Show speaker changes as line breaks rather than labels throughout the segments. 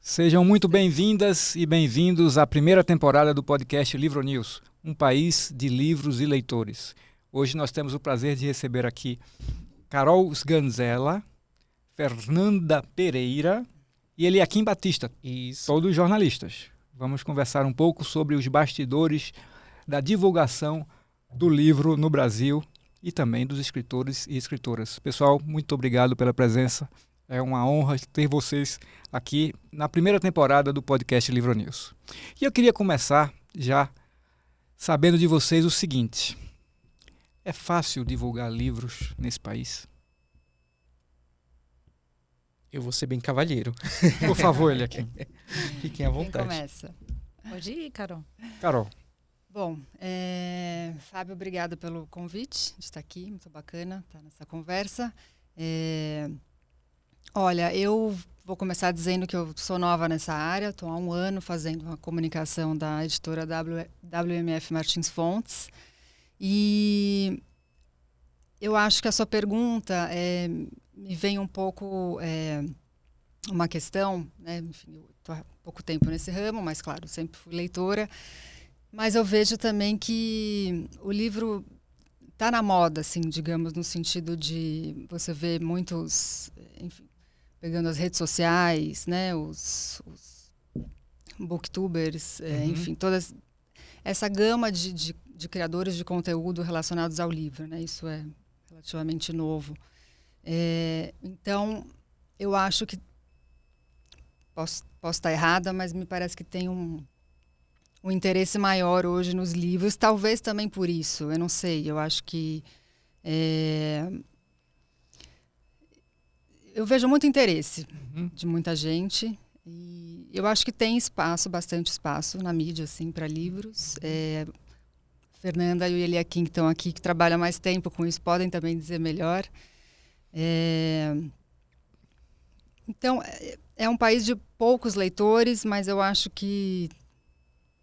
Sejam muito bem-vindas e bem-vindos à primeira temporada do podcast Livro News, um país de livros e leitores. Hoje nós temos o prazer de receber aqui Carol Sganzella, Fernanda Pereira e Eliakim Batista, todos jornalistas. Vamos conversar um pouco sobre os bastidores da divulgação do livro no Brasil e também dos escritores e escritoras. Pessoal, muito obrigado pela presença. É uma honra ter vocês aqui na primeira temporada do podcast Livro News. E eu queria começar já sabendo de vocês o seguinte: é fácil divulgar livros nesse país?
Eu vou ser bem cavalheiro.
Por favor, Eliakim.
Fiquem à vontade.
Quem começa? Pode ir, Carol.
Carol.
Bom, Fábio, obrigado pelo convite de estar aqui. Muito bacana estar nessa conversa. Olha, eu vou começar dizendo que eu sou nova nessa área. Estou há 1 ano fazendo uma comunicação da editora WMF Martins Fontes. E eu acho que a sua pergunta me vem um pouco uma questão, né? Enfim, eu estou há pouco tempo nesse ramo, mas claro, sempre fui leitora. Mas eu vejo também que o livro está na moda, assim, digamos, no sentido de você ver muitos, enfim, pegando as redes sociais, né, os booktubers, enfim, todas essa gama de criadores de conteúdo relacionados ao livro, né? Isso é relativamente novo. Então, eu acho que posso estar errada, mas me parece que tem um interesse maior hoje nos livros, talvez também por isso, eu não sei, eu acho que eu vejo muito interesse de muita gente e eu acho que tem espaço, bastante espaço na mídia, assim, para livros. Fernanda e o Eliakim, que estão aqui, que trabalham mais tempo com isso, podem também dizer melhor. Então, é um país de poucos leitores, mas eu acho que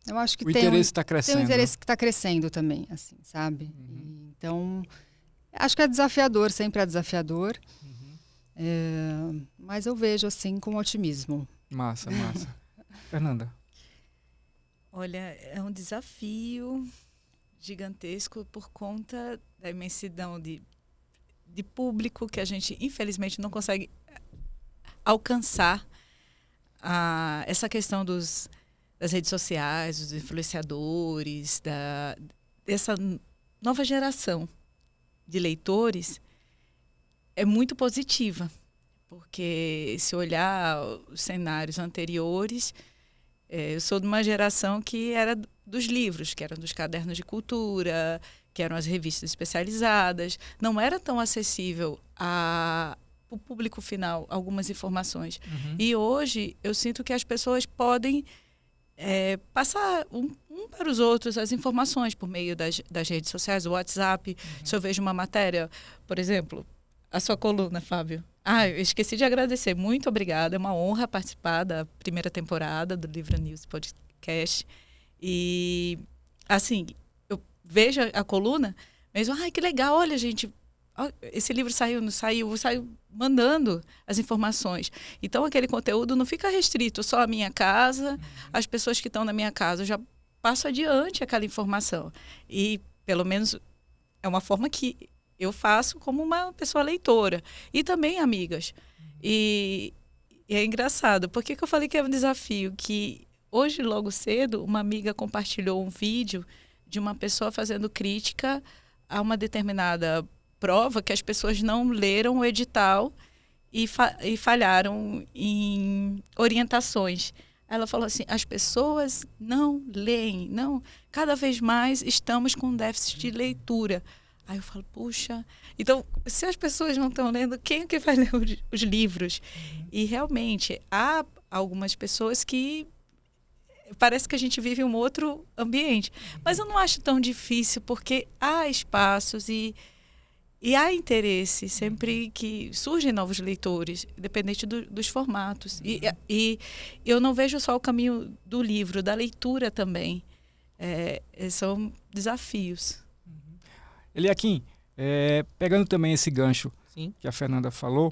o interesse está crescendo.
Tem um interesse que está crescendo também, assim, sabe? Então, acho que é desafiador, sempre é desafiador. Mas eu vejo, assim, com otimismo.
Massa. Fernanda.
Olha, é um desafio gigantesco por conta da imensidão de público que a gente, infelizmente, não consegue alcançar. Essa questão das redes sociais, dos influenciadores, dessa nova geração de leitores é muito positiva, porque se olhar os cenários anteriores, eu sou de uma geração que era dos livros, que eram dos cadernos de cultura, que eram as revistas especializadas, não era tão acessível para o público final algumas informações. E hoje eu sinto que as pessoas podem passar um para os outros as informações por meio das redes sociais, o WhatsApp. Se eu vejo uma matéria, por exemplo, a sua coluna, Fábio. Eu esqueci de agradecer. Muito obrigada. É uma honra participar da primeira temporada do Livro News Podcast. E, assim, eu vejo a coluna, mesmo, que legal, olha, gente, esse livro saiu, não saiu, saiu mandando as informações. Então, aquele conteúdo não fica restrito só à minha casa, as pessoas que estão na minha casa. Eu já passo adiante aquela informação. E, pelo menos, é uma forma que eu faço como uma pessoa leitora. E também amigas. E é engraçado. Por que eu falei que é um desafio? Que hoje, logo cedo, uma amiga compartilhou um vídeo de uma pessoa fazendo crítica a uma determinada prova que as pessoas não leram o edital e falharam em orientações. Ela falou assim: as pessoas não leem, não. Cada vez mais estamos com déficit de leitura. Aí eu falo, puxa, então se as pessoas não estão lendo, quem é que vai ler os livros? E realmente há algumas pessoas que parece que a gente vive um outro ambiente. Mas eu não acho tão difícil, porque há espaços e há interesse sempre que surgem novos leitores, independente dos formatos. E eu não vejo só o caminho do livro, da leitura também. São desafios.
Eliakim, pegando também esse gancho
Sim.
que a Fernanda falou,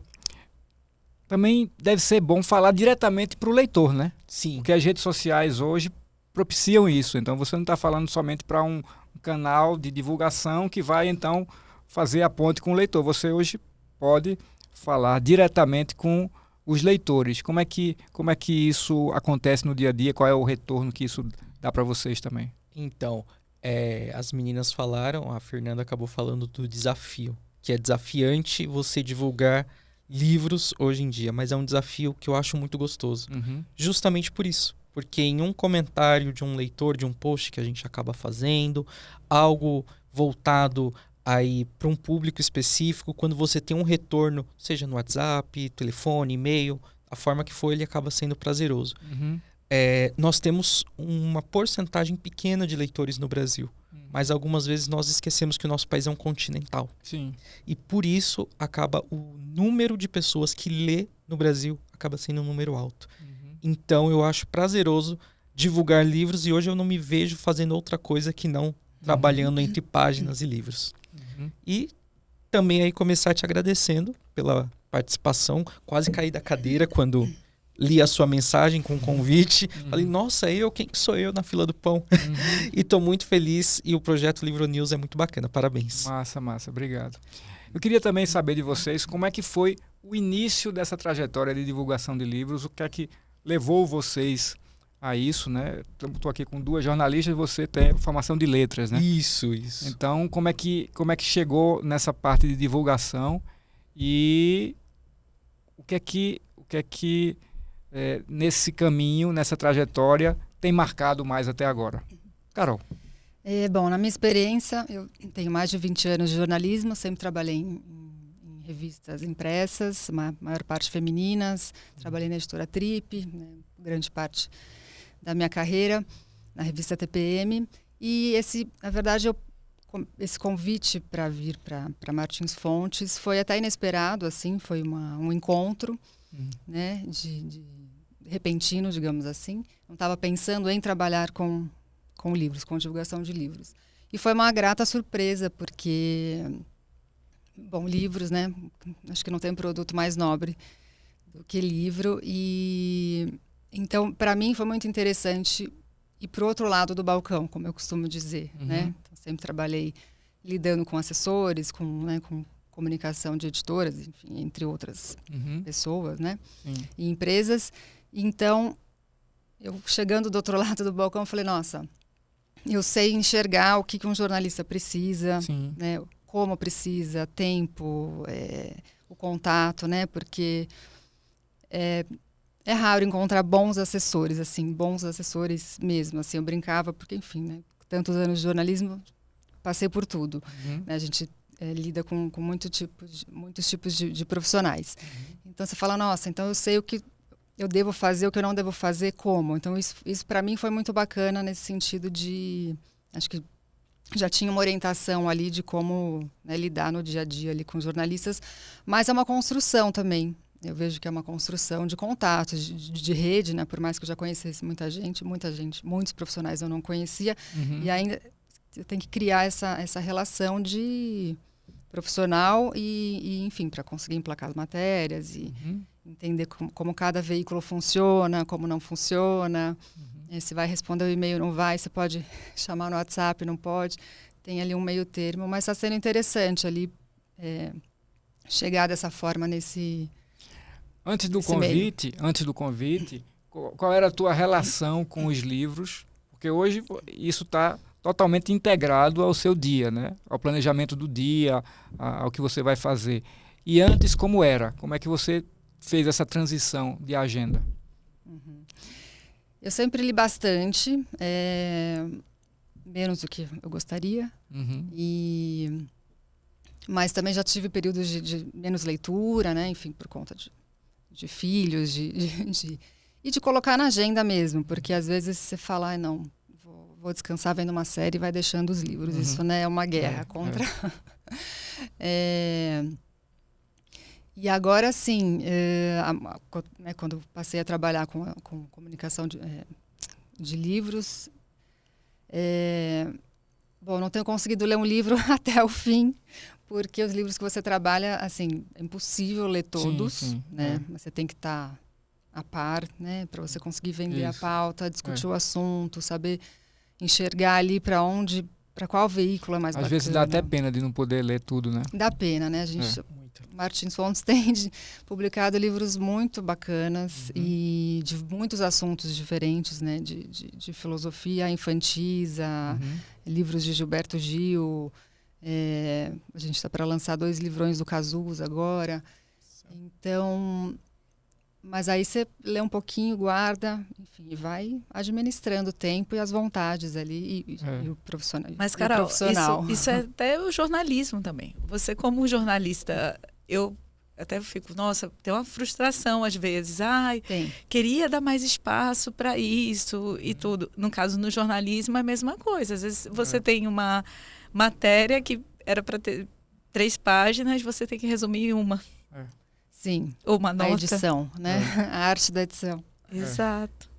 também deve ser bom falar diretamente para o leitor, né?
Sim.
Porque as redes sociais hoje propiciam isso. Então você não está falando somente para um canal de divulgação que vai então fazer a ponte com o leitor. Você hoje pode falar diretamente com os leitores. Como é que isso acontece no dia a dia? Qual é o retorno que isso dá para vocês também?
Então, as meninas falaram, a Fernanda acabou falando do desafio, que é desafiante você divulgar livros hoje em dia, mas é um desafio que eu acho muito gostoso.
Uhum.
Justamente por isso. Porque em um comentário de um leitor, de um post que a gente acaba fazendo, algo voltado aí para um público específico, quando você tem um retorno, seja no WhatsApp, telefone, e-mail, a forma que for, ele acaba sendo prazeroso.
Uhum.
Nós temos uma porcentagem pequena de leitores no Brasil, mas algumas vezes nós esquecemos que o nosso país é um continental.
Sim.
E por isso acaba o número de pessoas que lê no Brasil acaba sendo um número alto. Então eu acho prazeroso divulgar livros e hoje eu não me vejo fazendo outra coisa que não trabalhando entre páginas e livros. E também aí começar te agradecendo pela participação. Quase caí da cadeira quando li a sua mensagem com o convite. Falei, nossa, quem que sou eu na fila do pão? E estou muito feliz e o projeto Livro News é muito bacana. Parabéns.
Massa, obrigado. Eu queria também saber de vocês como é que foi o início dessa trajetória de divulgação de livros, o que é que levou vocês a isso, né? Estou aqui com duas jornalistas, você tem formação de letras, né?
Isso.
Então, como é que chegou nessa parte de divulgação e o que é que nesse caminho, nessa trajetória, tem marcado mais até agora? Carol.
Bom, na minha experiência, eu tenho mais de 20 anos de jornalismo, sempre trabalhei em revistas impressas, maior parte femininas, trabalhei na editora Trip, né, grande parte da minha carreira, na revista TPM, e na verdade, esse convite para vir para Martins Fontes foi até inesperado, assim, foi um encontro, né, de repentino, digamos assim. Não estava pensando em trabalhar com livros, com divulgação de livros. E foi uma grata surpresa, porque, bom, livros, né? Acho que não tem produto mais nobre do que livro. E então, para mim, foi muito interessante ir para o outro lado do balcão, como eu costumo dizer, né? Então, sempre trabalhei lidando com assessores, com comunicação de editoras, enfim, entre outras pessoas, né?
Sim.
E empresas. Então, eu chegando do outro lado do balcão, falei, nossa, eu sei enxergar o que um jornalista precisa, né? Como precisa, tempo, o contato, né? Porque é raro encontrar bons assessores, assim, bons assessores mesmo, assim, eu brincava, porque, enfim, né? Tantos anos de jornalismo, passei por tudo. Né? A gente lida com muitos tipos de profissionais. Então, você fala, nossa, então eu sei o que eu devo fazer, o que eu não devo fazer, como. Então, isso para mim foi muito bacana nesse sentido de... Acho que já tinha uma orientação ali de como, né, lidar no dia a dia ali com jornalistas, mas é uma construção também. Eu vejo que é uma construção de contatos, de rede, né? Por mais que eu já conhecesse muita gente, muitos profissionais eu não conhecia, e ainda eu tenho que criar essa relação de profissional e enfim, para conseguir emplacar as matérias e entender como cada veículo funciona, como não funciona, se vai responder o e-mail, não vai, você pode chamar no WhatsApp, não pode, tem ali um meio termo, mas está sendo interessante ali chegar dessa forma nesse...
Antes do convite, qual era a tua relação com os livros? Porque hoje isso está totalmente integrado ao seu dia, né? Ao planejamento do dia, ao que você vai fazer. E antes, como era? Como é que você fez essa transição de agenda?
Eu sempre li bastante, menos do que eu gostaria. Mas também já tive períodos de menos leitura, né? Enfim, por conta de filhos, e de colocar na agenda mesmo, porque às vezes você fala, não, vou descansar vendo uma série e vai deixando os livros. Isso, né, é uma guerra contra... E agora, sim, quando passei a trabalhar com comunicação de livros, bom, não tenho conseguido ler um livro até o fim, Porque os livros que você trabalha, assim, é impossível ler todos,
sim,
né? Você tem que estar a par, né? Para você conseguir vender a
Isso.
pauta, discutir o assunto, saber enxergar ali para qual veículo é mais bacana.
Às vezes dá até pena de não poder ler tudo, né?
Dá pena, né? A gente,
Muito.
Martins Fontes tem publicado livros muito bacanas e de muitos assuntos diferentes, né? De filosofia infantis, livros de Gilberto Gil. A gente está para lançar 2 livrões do Cazuza agora. Então, mas aí você lê um pouquinho, guarda, enfim, e vai administrando o tempo e as vontades ali e o profissional.
Mas, Carol,
profissional.
Isso é até o jornalismo também. Você, como jornalista, eu até fico, nossa, tem uma frustração às vezes. Ai, queria dar mais espaço para isso e tudo. No caso, no jornalismo é a mesma coisa. Às vezes você tem uma matéria que era para ter 3 páginas, você tem que resumir em uma.
Sim,
ou uma nota.
A edição, né? A arte da edição.
Exato.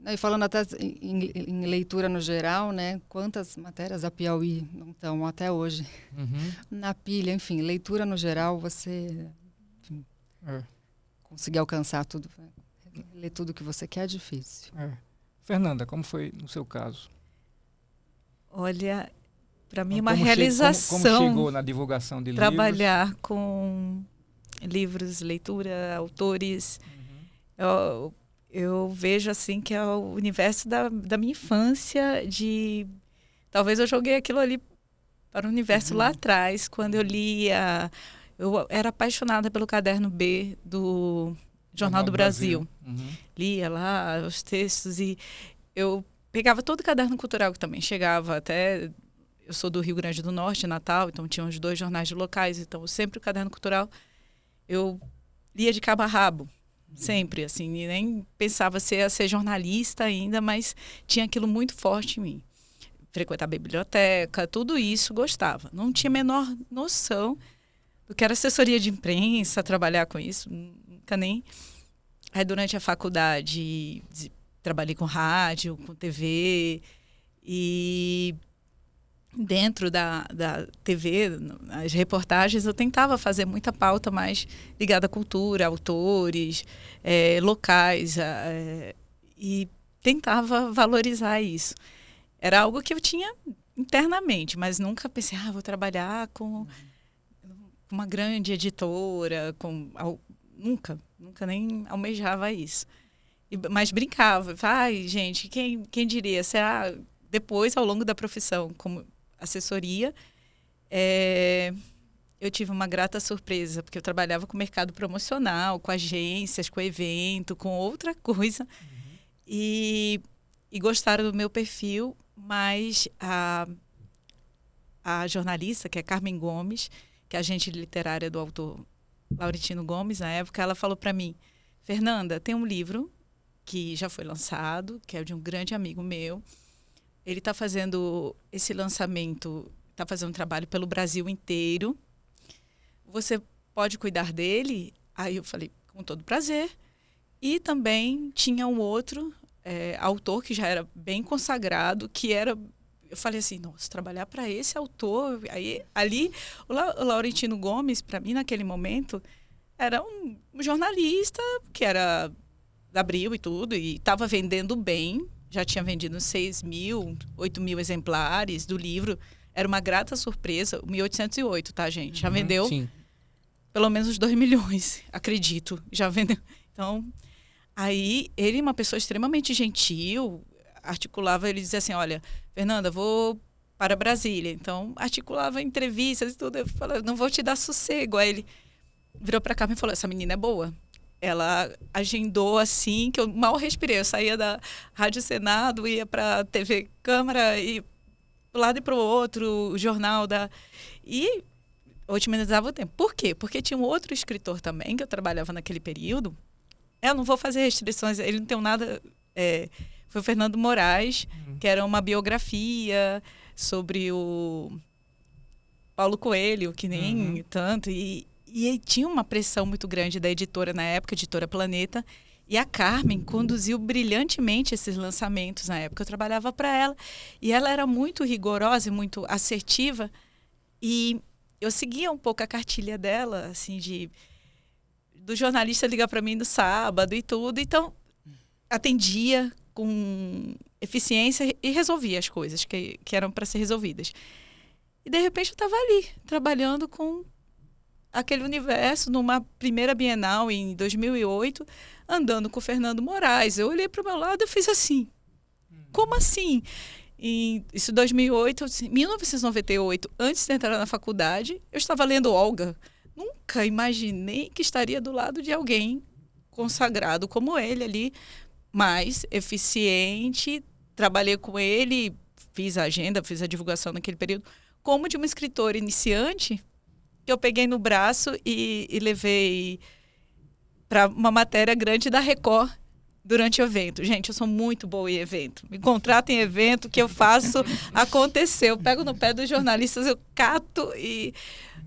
E falando até em leitura no geral, né? Quantas matérias a Piauí não estão até hoje na pilha? Enfim, leitura no geral, você conseguir alcançar tudo, ler tudo que você quer é difícil.
Fernanda, como foi no seu caso?
Olha, para mim é uma realização.
Como chegou na divulgação de
trabalhar com livros, leitura, autores. Eu vejo assim que é o universo da minha infância. Talvez eu joguei aquilo ali para o universo lá atrás, quando eu lia. Eu era apaixonada pelo Caderno B do Jornal do Brasil. Lia lá os textos e eu pegava todo o caderno cultural que também chegava até... Eu sou do Rio Grande do Norte, Natal, então tinha os 2 jornais locais, então sempre o caderno cultural eu lia de cabo a rabo, sempre, assim, e nem pensava ser jornalista ainda, mas tinha aquilo muito forte em mim. Frequentar a biblioteca, tudo isso gostava. Não tinha a menor noção do que era assessoria de imprensa, trabalhar com isso, nunca nem... Aí durante a faculdade trabalhei com rádio, com TV e... Dentro da TV, as reportagens, eu tentava fazer muita pauta mais ligada à cultura, autores, locais, e tentava valorizar isso. Era algo que eu tinha internamente, mas nunca pensei, vou trabalhar com uma grande editora, nunca nem almejava isso. Mas brincava, gente, quem diria, será depois, ao longo da profissão, como assessoria, eu tive uma grata surpresa, porque eu trabalhava com mercado promocional, com agências, com evento, com outra coisa. E gostaram do meu perfil, mas a jornalista, que é Carmen Gomes, que é agente literária do autor Laurentino Gomes, na época, ela falou para mim, Fernanda, tem um livro que já foi lançado, que é de um grande amigo meu. Ele está fazendo esse lançamento, está fazendo um trabalho pelo Brasil inteiro. Você pode cuidar dele? Aí eu falei, com todo prazer. E também tinha um outro autor que já era bem consagrado, que era... Eu falei assim, nossa, trabalhar para esse autor... Aí, ali, o Laurentino Gomes, para mim, naquele momento, era um jornalista que era da Abril e tudo, e estava vendendo bem. Já tinha vendido 6.000, 8.000 exemplares do livro. Era uma grata surpresa. 1808, tá, gente? Já vendeu pelo menos 2 milhões, acredito. Já vendeu. Então, aí ele é uma pessoa extremamente gentil, articulava, ele dizia assim, olha, Fernanda, vou para Brasília. Então, articulava entrevistas e tudo. Eu falei, não vou te dar sossego. Aí ele virou para cá e falou, essa menina é boa. Ela agendou assim, que eu mal respirei. Eu saía da Rádio Senado, ia para a TV Câmara, e para um lado e para o outro, o jornal E otimizava o tempo. Por quê? Porque tinha um outro escritor também, que eu trabalhava naquele período. Eu não vou fazer restrições, ele não tem nada... Foi o Fernando Moraes, que era uma biografia sobre o Paulo Coelho, que nem tanto... E tinha uma pressão muito grande da editora na época, Editora Planeta, e a Carmen conduziu brilhantemente esses lançamentos na época. Eu trabalhava para ela e ela era muito rigorosa e muito assertiva, e eu seguia um pouco a cartilha dela, assim, do jornalista ligar para mim no sábado e tudo. Então, atendia com eficiência e resolvia as coisas que eram para ser resolvidas. E, de repente, eu estava ali, trabalhando com aquele universo, numa primeira Bienal, em 2008, andando com o Fernando Moraes. Eu olhei para o meu lado e fiz assim, como assim? Isso em 2008, 1998, antes de entrar na faculdade, eu estava lendo Olga. Nunca imaginei que estaria do lado de alguém consagrado como ele ali, mais eficiente. Trabalhei com ele, fiz a agenda, fiz a divulgação naquele período, como de uma escritora iniciante, que eu peguei no braço e levei para uma matéria grande da Record durante o evento. Gente, eu sou muito boa em evento. Me contratem em evento que eu faço acontecer. Eu pego no pé dos jornalistas, eu cato e...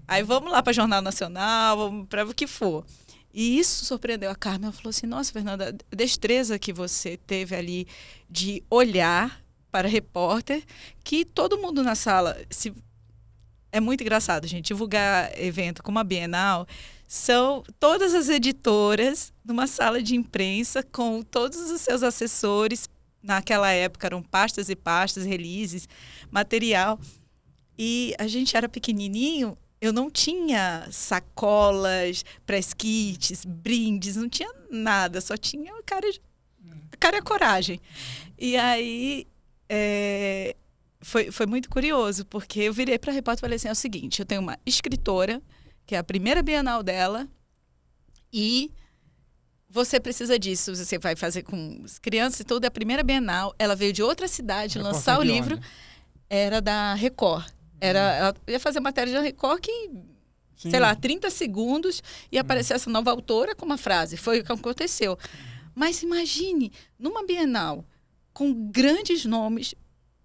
Aí vamos lá para Jornal Nacional, vamos para o que for. E isso surpreendeu a Carmen. Ela falou assim, nossa, Fernanda, a destreza que você teve ali de olhar para repórter, que todo mundo na sala... É muito engraçado, gente. Divulgar evento como a Bienal são todas as editoras numa sala de imprensa com todos os seus assessores. Naquela época eram pastas e pastas, releases, material. E a gente era pequenininho, eu não tinha sacolas, press kits, brindes, não tinha nada, só tinha a cara e a coragem. E aí... Foi muito curioso, porque eu virei para a repórter e falei assim, é o seguinte, eu tenho uma escritora, que é a primeira Bienal dela, e você precisa disso, você vai fazer com as crianças e tudo, é a primeira Bienal, ela veio de outra cidade lançar o livro, era da Record. Ela ia fazer matéria da Record que, sei lá, 30 segundos, ia aparecer essa nova autora com uma frase, foi o que aconteceu. Mas imagine, numa Bienal, com grandes nomes,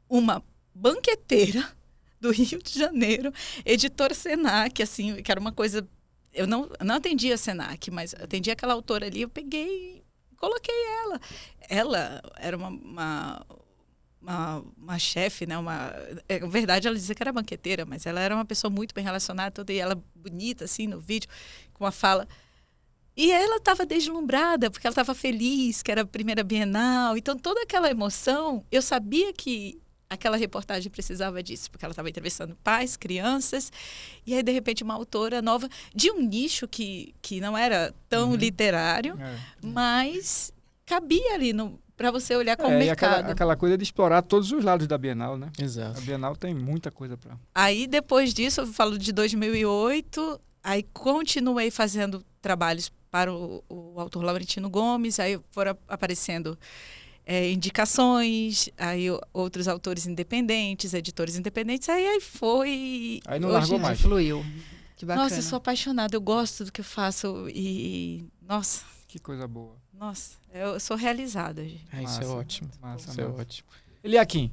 uma banqueteira do Rio de Janeiro, editora Senac, assim, que era uma coisa... Eu não atendia a Senac, mas atendia aquela autora ali, eu peguei e coloquei ela. Ela era uma chefe, né? Na verdade, ela dizia que era banqueteira, mas ela era uma pessoa muito bem relacionada, toda, e ela bonita, assim, no vídeo, com uma fala... E ela estava deslumbrada, porque ela estava feliz, que era a primeira Bienal. Então, toda aquela emoção, eu sabia que aquela reportagem precisava disso, porque ela estava entrevistando pais, crianças, e aí, de repente, uma autora nova de um nicho que não era tão literário, mas cabia ali para você olhar como mercado.
Aquela coisa de explorar todos os lados da Bienal, né?
Exato.
A Bienal tem muita coisa para...
Aí, depois disso, eu falo de 2008, aí continuei fazendo trabalhos para o autor Laurentino Gomes, aí foram aparecendo indicações, aí outros autores independentes, editores independentes, aí foi...
Aí não largou mais.
Fluiu. Que bacana.
Nossa, eu sou apaixonada, eu gosto do que eu faço e... Nossa.
Que coisa boa.
Nossa, eu sou realizada. Gente.
Isso é ótimo. Isso é ótimo.
Eliakim.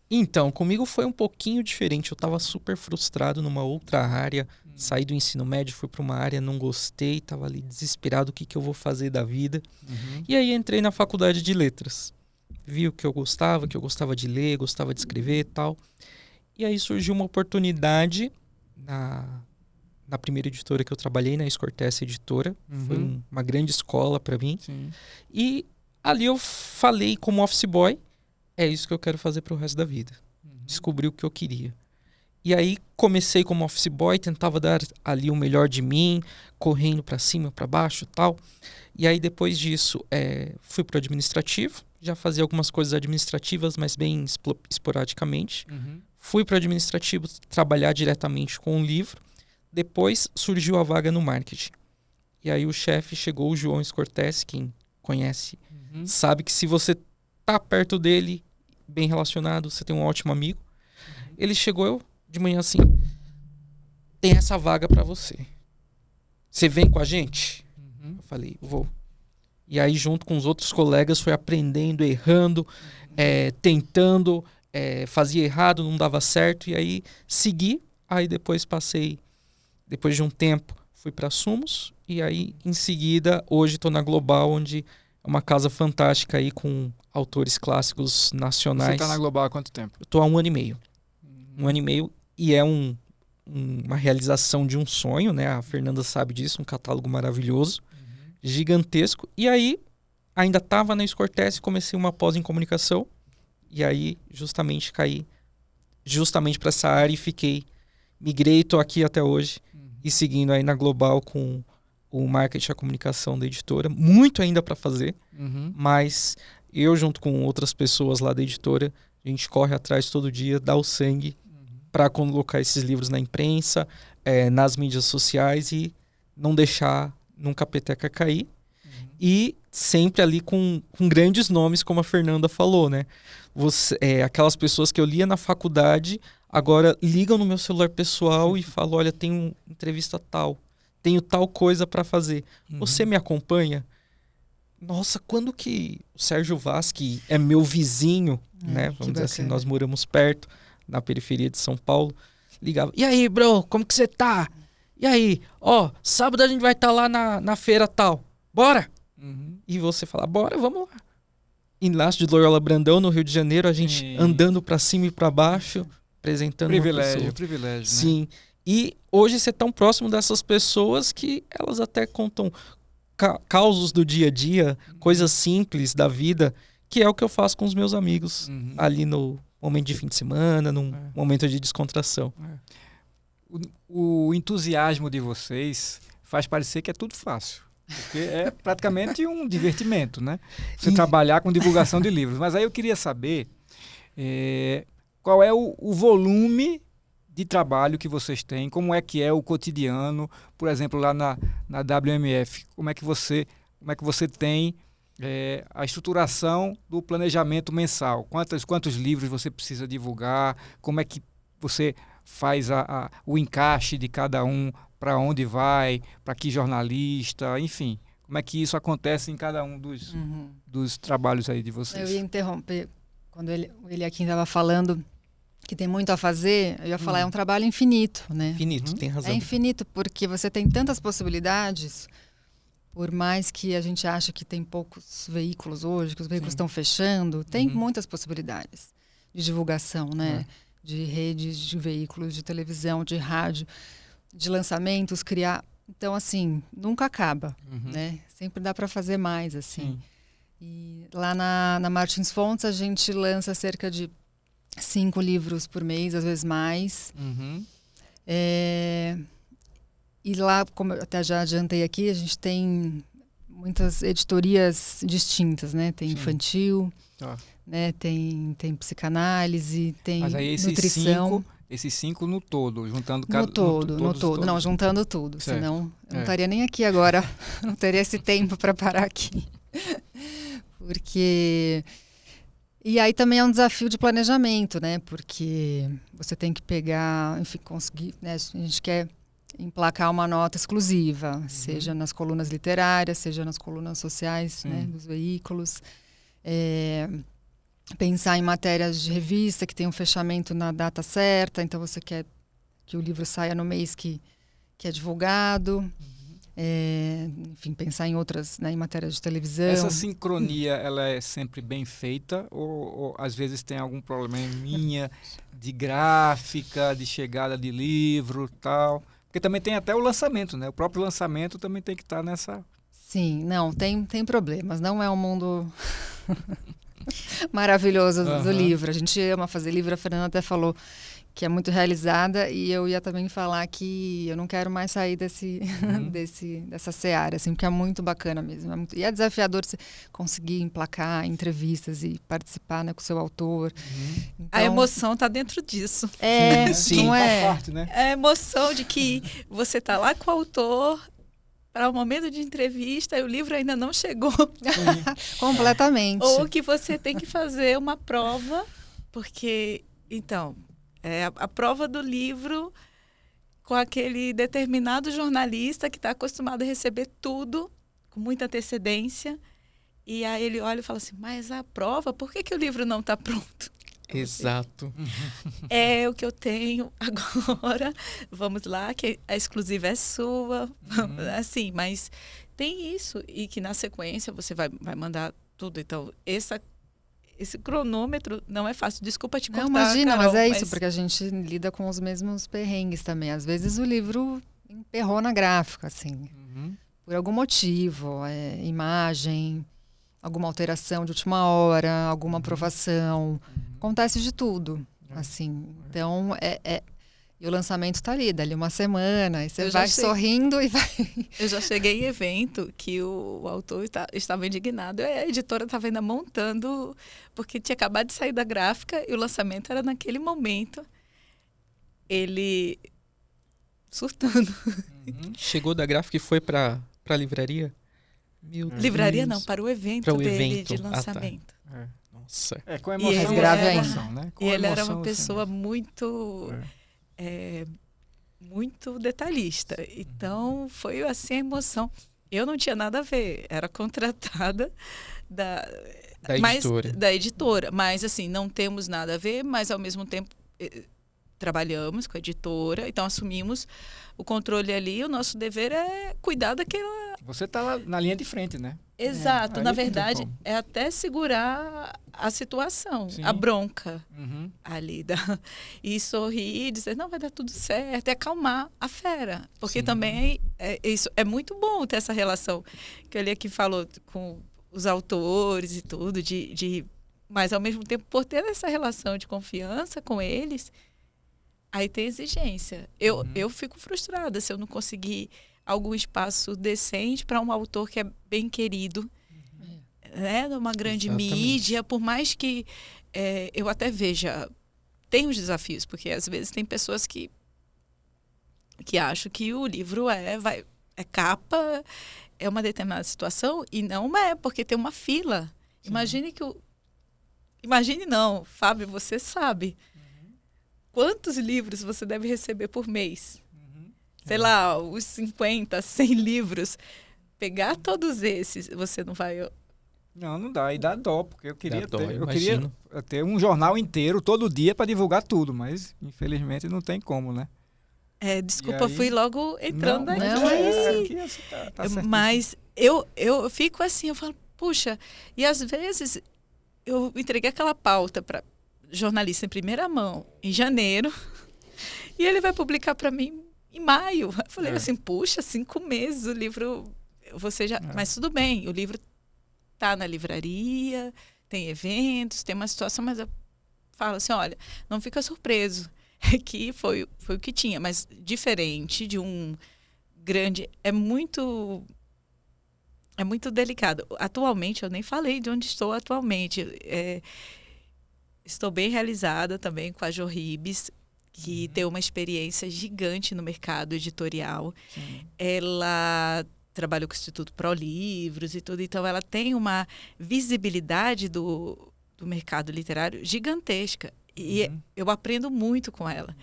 Então, comigo foi um pouquinho diferente. Eu estava super frustrado numa outra área. Saí do ensino médio, fui para uma área, não gostei, estava ali desesperado, o que eu vou fazer da vida. E aí entrei na faculdade de letras. Vi o que eu gostava de ler, gostava de escrever e tal. E aí surgiu uma oportunidade na primeira editora que eu trabalhei, na Escortece Editora. Foi uma grande escola para mim.
Sim.
E ali eu falei como office boy, é isso que eu quero fazer para o resto da vida. Descobri o que eu queria. E aí comecei como office boy, tentava dar ali o melhor de mim, correndo para cima, para baixo e tal. E aí depois disso fui para o administrativo, já fazia algumas coisas administrativas, mas bem esporadicamente. Fui para o administrativo trabalhar diretamente com o livro. Depois surgiu a vaga no marketing. E aí o chefe chegou, o João Escortece, quem conhece, sabe que se você tá perto dele, bem relacionado, você tem um ótimo amigo. Ele chegou de manhã assim, tem essa vaga para você. Você vem com a gente? Eu falei, vou. E aí junto com os outros colegas foi aprendendo, errando, tentando, fazia errado, não dava certo. E aí segui, aí depois depois de um tempo, fui para Sumos. E aí em seguida, hoje estou na Global, onde é uma casa fantástica aí com autores clássicos nacionais.
Você está na Global há quanto tempo?
Eu estou há 1 ano e meio. 1 ano e meio. E é um uma realização de um sonho, né? A Fernanda sabe disso, um catálogo maravilhoso, gigantesco. E aí, ainda estava na Escortece, comecei uma pós em comunicação. E aí, justamente, caí para essa área e migrei, tô aqui até hoje. E seguindo aí na Global com o marketing e a comunicação da editora. Muito ainda para fazer, mas eu, junto com outras pessoas lá da editora, a gente corre atrás todo dia, dá o sangue para colocar esses livros na imprensa, nas mídias sociais e não deixar nunca a peteca cair. E sempre ali com grandes nomes, como a Fernanda falou, né? Aquelas pessoas que eu lia na faculdade, agora ligam no meu celular pessoal e falam, olha, tem uma entrevista tal, tenho tal coisa para fazer. Você me acompanha? Nossa, quando que o Sérgio Vaz, que é meu vizinho, né? Vamos dizer assim, nós moramos perto, na periferia de São Paulo, ligava. E aí, bro, como que você tá? E aí, sábado a gente vai estar lá na feira tal. Bora! E você fala, bora, vamos lá. Enlace de Loyola Brandão, no Rio de Janeiro, a gente andando para cima e para baixo, apresentando
privilégio, né?
Sim. E hoje você é tão próximo dessas pessoas que elas até contam causos do dia a dia, coisas simples da vida, que é o que eu faço com os meus amigos ali no momento de fim de semana, num momento de descontração.
O entusiasmo de vocês faz parecer que é tudo fácil. Porque é praticamente um divertimento, né? Você trabalhar com divulgação de livros. Mas aí eu queria saber qual é o volume de trabalho que vocês têm, como é que é o cotidiano, por exemplo, lá na WMF, como é que você tem a estruturação do planejamento mensal, quantos livros você precisa divulgar, como é que você faz o encaixe de cada um, para onde vai, para que jornalista, enfim, como é que isso acontece em cada um dos trabalhos aí de vocês?
Eu ia interromper, quando o Eliakim estava falando que tem muito a fazer, eu ia falar, é um trabalho infinito, né?
Infinito, tem razão.
É infinito, porque você tem tantas possibilidades, por mais que a gente ache que tem poucos veículos hoje, que os veículos estão fechando, tem muitas possibilidades de divulgação, né? De redes, de veículos, de televisão, de rádio, de lançamentos, criar... Então, assim, nunca acaba, né? Sempre dá para fazer mais, assim. E lá na Martins Fontes, a gente lança cerca de 5 livros por mês, às vezes mais. E lá, como eu até já adiantei aqui, a gente tem muitas editorias distintas, né? Tem infantil, né? Tem psicanálise, tem
mas aí
nutrição.
Esses 5 no todo, juntando
cada... No todo. Não, juntando tudo. Certo. Senão eu não estaria nem aqui agora. Não teria esse tempo para parar aqui. Porque... E aí também é um desafio de planejamento, né? Porque você tem que pegar, enfim, conseguir, né? A gente quer emplacar uma nota exclusiva, seja nas colunas literárias, seja nas colunas sociais, né? Dos veículos. Pensar em matérias de revista que tem um fechamento na data certa, então você quer que o livro saia no mês que é divulgado. Enfim, pensar em outras, né, em matérias de televisão.
Essa sincronia, ela é sempre bem feita ou às vezes tem algum probleminha de gráfica, de chegada de livro, tal? Porque também tem até o lançamento, né? O próprio lançamento também tem que estar nessa...
Sim, não, tem problemas. Não é um mundo maravilhoso do livro. A gente ama fazer livro, a Fernanda até falou que é muito realizada, e eu ia também falar que eu não quero mais sair dessa seara, assim, porque é muito bacana mesmo. E é desafiador você conseguir emplacar entrevistas e participar, né, com o seu autor.
Então, a emoção está dentro disso.
Sim. Não é?
Parte, né?
É a emoção de que você está lá com o autor para o momento de entrevista e o livro ainda não chegou.
Completamente.
Ou que você tem que fazer uma prova, porque, então... a prova do livro com aquele determinado jornalista que está acostumado a receber tudo com muita antecedência. E aí ele olha e fala assim, mas a prova, por que o livro não está pronto?
Exato.
É o que eu tenho agora. Vamos lá, que a exclusiva é sua. Assim, mas tem isso. E que na sequência você vai mandar tudo. Então, esse cronômetro não é fácil. Desculpa te cortar,
Não, imagina,
Carol,
mas é isso, porque a gente lida com os mesmos perrengues também. Às vezes o livro emperrou na gráfica, assim, por algum motivo, imagem, alguma alteração de última hora, alguma aprovação. Acontece de tudo, assim. Então, e o lançamento está ali, dali uma semana, e você vai sorrindo e vai...
Eu já cheguei em evento que o autor estava indignado, e a editora estava ainda montando, porque tinha acabado de sair da gráfica e o lançamento era naquele momento. Ele surtando.
Chegou da gráfica e foi para a livraria? Meu Deus.
Livraria não, para o evento
Para o
dele
evento.
de lançamento.
Nossa.
Com emoção.
Mais grave ainda.
Emoção, né? Com
E ele era
emoção,
uma pessoa muito... muito detalhista. Então, foi assim a emoção. Eu não tinha nada a ver, era contratada da editora. Mas, assim, não temos nada a ver, mas, ao mesmo tempo, trabalhamos com a editora, então assumimos o controle ali. O nosso dever é cuidar daquela...
Você está lá na linha de frente, né?
Exato. Na verdade, é até segurar a situação, a bronca ali. E sorrir e dizer, não, vai dar tudo certo. E acalmar a fera. Porque também isso é muito bom ter essa relação. Que ele aqui falou com os autores e tudo. Mas, ao mesmo tempo, por ter essa relação de confiança com eles, aí tem exigência. Eu fico frustrada se eu não conseguir algum espaço decente para um autor que é bem querido, né, numa grande mídia, por mais que eu até veja, tem os desafios, porque às vezes tem pessoas que acham que o livro é capa, é uma determinada situação, e não é, porque tem uma fila. Imagine não, Fábio, você sabe quantos livros você deve receber por mês. Sei lá, os 50, 100 livros. Pegar todos esses, você não vai...
Não dá. E dá dó, porque eu queria ter um jornal inteiro, todo dia, para divulgar tudo. Mas, infelizmente, não tem como, né?
Desculpa, fui logo entrando aí.
Mas
eu fico assim, eu falo, puxa... E, às vezes, eu entreguei aquela pauta para jornalista em primeira mão, em janeiro, e ele vai publicar para mim em maio. Eu falei assim, puxa, 5 meses o livro, você já... Mas tudo bem, o livro está na livraria, tem eventos, tem uma situação, mas eu falo assim, olha, não fica surpreso, que foi o que tinha, mas diferente de um grande... É muito delicado. Atualmente, eu nem falei de onde estou atualmente. Estou bem realizada também com a Jorribes, que tem uma experiência gigante no mercado editorial. Ela trabalhou com o Instituto Prolivros e tudo, então ela tem uma visibilidade do mercado literário gigantesca. E eu aprendo muito com ela.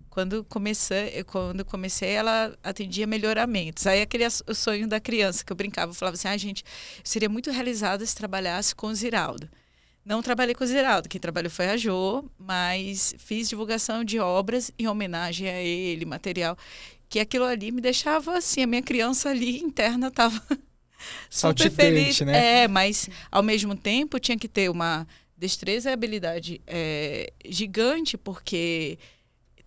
Quando comecei, ela atendia melhoramentos. Aí aquele o sonho da criança que eu brincava, eu falava assim, gente, eu seria muito realizada se trabalhasse com o Ziraldo. Não trabalhei com o Ziraldo, quem trabalhou foi a Jo, mas fiz divulgação de obras em homenagem a ele, material, que aquilo ali me deixava assim, a minha criança ali interna estava super feliz.
Né?
Mas ao mesmo tempo tinha que ter uma destreza e habilidade gigante, porque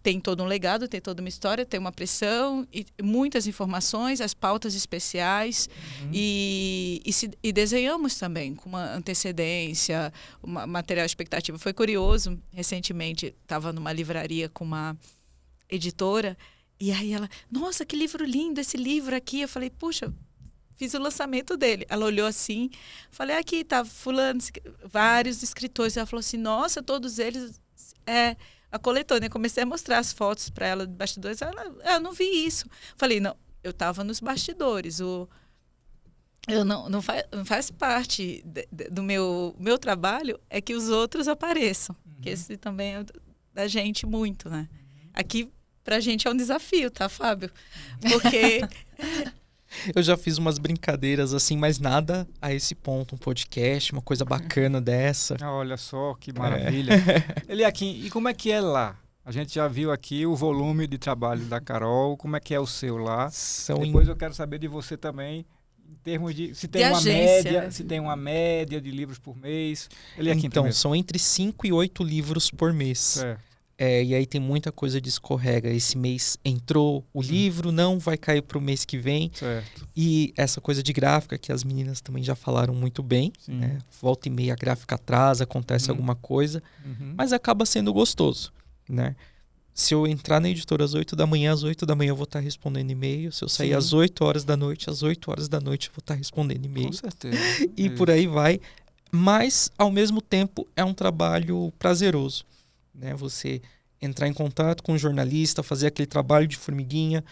tem todo um legado, tem toda uma história, tem uma pressão, e muitas informações, as pautas especiais, e desenhamos também com uma antecedência, um material expectativa. Foi curioso, recentemente estava numa livraria com uma editora, e aí ela, nossa, que livro lindo esse livro aqui. Eu falei, puxa, fiz o lançamento dele. Ela olhou assim, falei, aqui tá fulano, vários escritores. Ela falou assim, nossa, todos eles... A coletânea, comecei a mostrar as fotos para ela de bastidores, eu não vi isso. Falei, não, eu estava nos bastidores, não faz parte do meu trabalho, é que os outros apareçam, que esse também é da gente muito, né? Aqui, pra gente é um desafio, tá, Fábio? Porque...
Eu já fiz umas brincadeiras assim, mas nada a esse ponto. Um podcast, uma coisa bacana dessa.
Olha só, que maravilha. Eliakim, e como é que é lá? A gente já viu aqui o volume de trabalho da Carol. Como é que é o seu lá? Depois eu quero saber de você também, Em termos de se tem
De
uma
agência,
média,
né?
se tem uma média de livros por mês. Ele é aqui
Então,
primeiro.
são entre 5 e 8 livros por mês.
Certo.
E aí tem muita coisa de escorrega. Esse mês entrou o livro, não vai cair para o mês que vem.
Certo.
E essa coisa de gráfica, que as meninas também já falaram muito bem.
Sim.
Né? Volta e meia a gráfica atrasa, acontece alguma coisa. Mas acaba sendo gostoso, né? Se eu entrar na editora às 8 da manhã, às 8 da manhã eu vou estar respondendo e-mail. Se eu sair
Sim.
às 8 horas da noite, às 8 horas da noite eu vou estar respondendo e-mail.
Com certeza.
E por aí vai. Mas, ao mesmo tempo, é um trabalho prazeroso, né? Você entrar em contato com um jornalista, fazer aquele trabalho de formiguinha,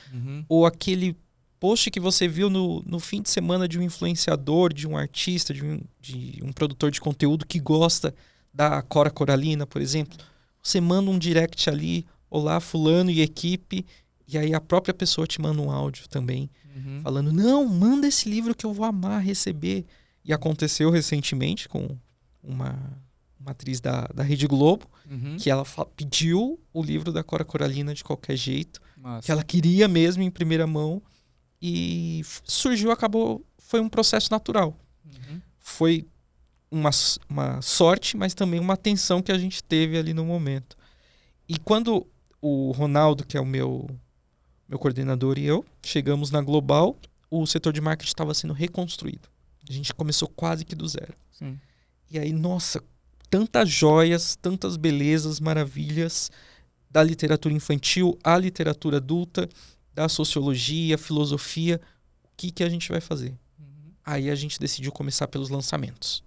ou aquele post que você viu no fim de semana de um influenciador, de um artista, de um produtor de conteúdo que gosta da Cora Coralina, por exemplo. Você manda um direct ali, olá fulano e equipe, e aí a própria pessoa te manda um áudio também, falando, não, manda esse livro que eu vou amar receber. E aconteceu recentemente com uma atriz da Rede Globo, que ela pediu o livro da Cora Coralina de qualquer jeito,
Massa.
que ela queria mesmo em primeira mão, e surgiu, foi um processo natural. Foi uma sorte, mas também uma atenção que a gente teve ali no momento. E quando o Ronaldo, que é o meu coordenador, e eu chegamos na Global, o setor de marketing estava sendo reconstruído. A gente começou quase que do zero.
Sim.
E aí, nossa, tantas joias, tantas belezas, maravilhas da literatura infantil à literatura adulta, da sociologia, filosofia. O que a gente vai fazer? Aí a gente decidiu começar pelos lançamentos.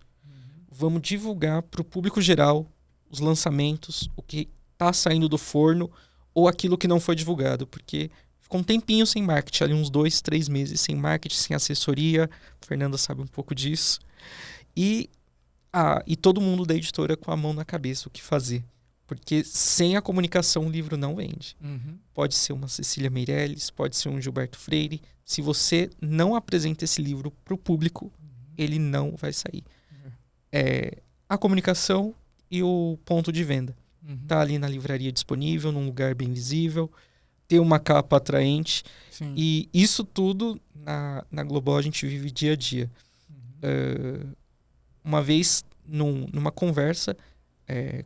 Vamos divulgar para o público geral os lançamentos, o que está saindo do forno ou aquilo que não foi divulgado, porque ficou um tempinho sem marketing, ali uns 2, 3 meses sem marketing, sem assessoria. A Fernanda sabe um pouco disso. E todo mundo da editora com a mão na cabeça, o que fazer. Porque sem a comunicação o livro não vende. Pode ser uma Cecília Meirelles, pode ser um Gilberto Freire. Se você não apresenta esse livro para o público, ele não vai sair. A comunicação e o ponto de venda. Tá ali na livraria disponível, num lugar bem visível, ter uma capa atraente.
Sim.
E isso tudo na Global a gente vive dia a dia. Uma vez, numa conversa,